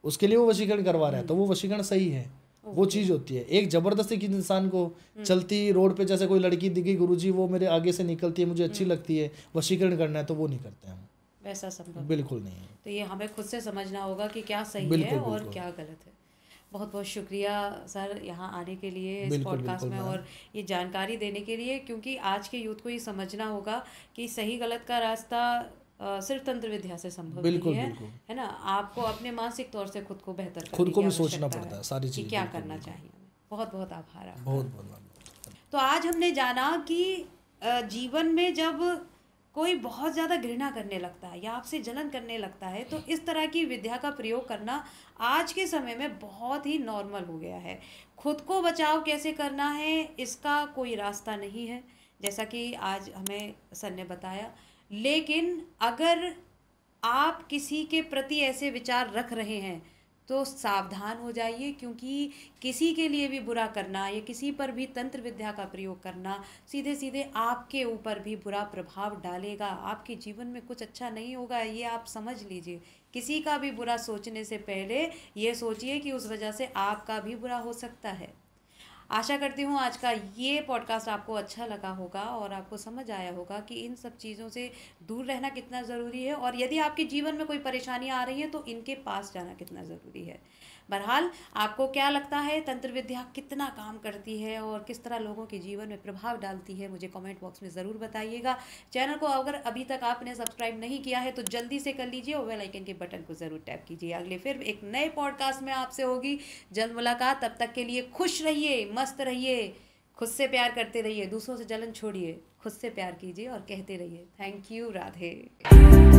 उसके लिए वो वशीकरण करवा रहा है, तो वो वशीकरण सही है। वो चीज़ होती है एक ज़बरदस्ती की इंसान को चलती रोड पे जैसे कोई लड़की दिखी गुरुजी वो मेरे आगे से निकलती है मुझे अच्छी लगती है वशीकरण करना है, तो वो नहीं करते हम, वैसा संभव बिल्कुल नहीं है। तो ये हमें खुद से समझना होगा कि क्या सही बिल्कुल, है और बिल्कुल। क्या गलत है। बहुत बहुत शुक्रिया सर यहाँ आने के लिए इस बिल्कुल, पॉडकास्ट बिल्कुल में मैम। और ये जानकारी देने के लिए, क्योंकि आज के यूथ को ये समझना होगा कि सही गलत का रास्ता सिर्फ तंत्र विद्या से संभव बिल्कुल, नहीं है, बिल्कुल। है ना। आपको अपने मानसिक तौर से खुद को बेहतर करने खुद को की भी सोचना आवश्यकता पड़ता है सारी कि चीज़ें, क्या बिल्कुल, करना बिल्कुल। चाहिए हमें। बहुत बहुत आभार आपका। बहुत बहुत तो आज हमने जाना कि जीवन में जब कोई बहुत ज़्यादा घृणा करने लगता है या आपसे जलन करने लगता है तो इस तरह की विद्या का प्रयोग करना आज के समय में बहुत ही नॉर्मल हो गया है। खुद को बचाव कैसे करना है इसका कोई रास्ता नहीं है, जैसा कि आज हमें सर ने बताया। लेकिन अगर आप किसी के प्रति ऐसे विचार रख रहे हैं तो सावधान हो जाइए, क्योंकि किसी के लिए भी बुरा करना या किसी पर भी तंत्र विद्या का प्रयोग करना सीधे सीधे आपके ऊपर भी बुरा प्रभाव डालेगा, आपके जीवन में कुछ अच्छा नहीं होगा, ये आप समझ लीजिए। किसी का भी बुरा सोचने से पहले ये सोचिए कि उस वजह से आपका भी बुरा हो सकता है। आशा करती हूँ आज का ये पॉडकास्ट आपको अच्छा लगा होगा और आपको समझ आया होगा कि इन सब चीज़ों से दूर रहना कितना ज़रूरी है, और यदि आपके जीवन में कोई परेशानियाँ आ रही हैं तो इनके पास जाना कितना ज़रूरी है। बहरहाल, आपको क्या लगता है तंत्र विद्या कितना काम करती है और किस तरह लोगों के जीवन में प्रभाव डालती है, मुझे कमेंट बॉक्स में ज़रूर बताइएगा। चैनल को अगर अभी तक आपने सब्सक्राइब नहीं किया है तो जल्दी से कर लीजिए और बेल आइकन के बटन को ज़रूर टैप कीजिए। अगले फिर एक नए पॉडकास्ट में आपसे होगी जल्द मुलाकात। तब तक के लिए खुश रहिए, मस्त रहिए, खुद से प्यार करते रहिए, दूसरों से जलन छोड़िए, खुद से प्यार कीजिए और कहते रहिए थैंक यू, राधे।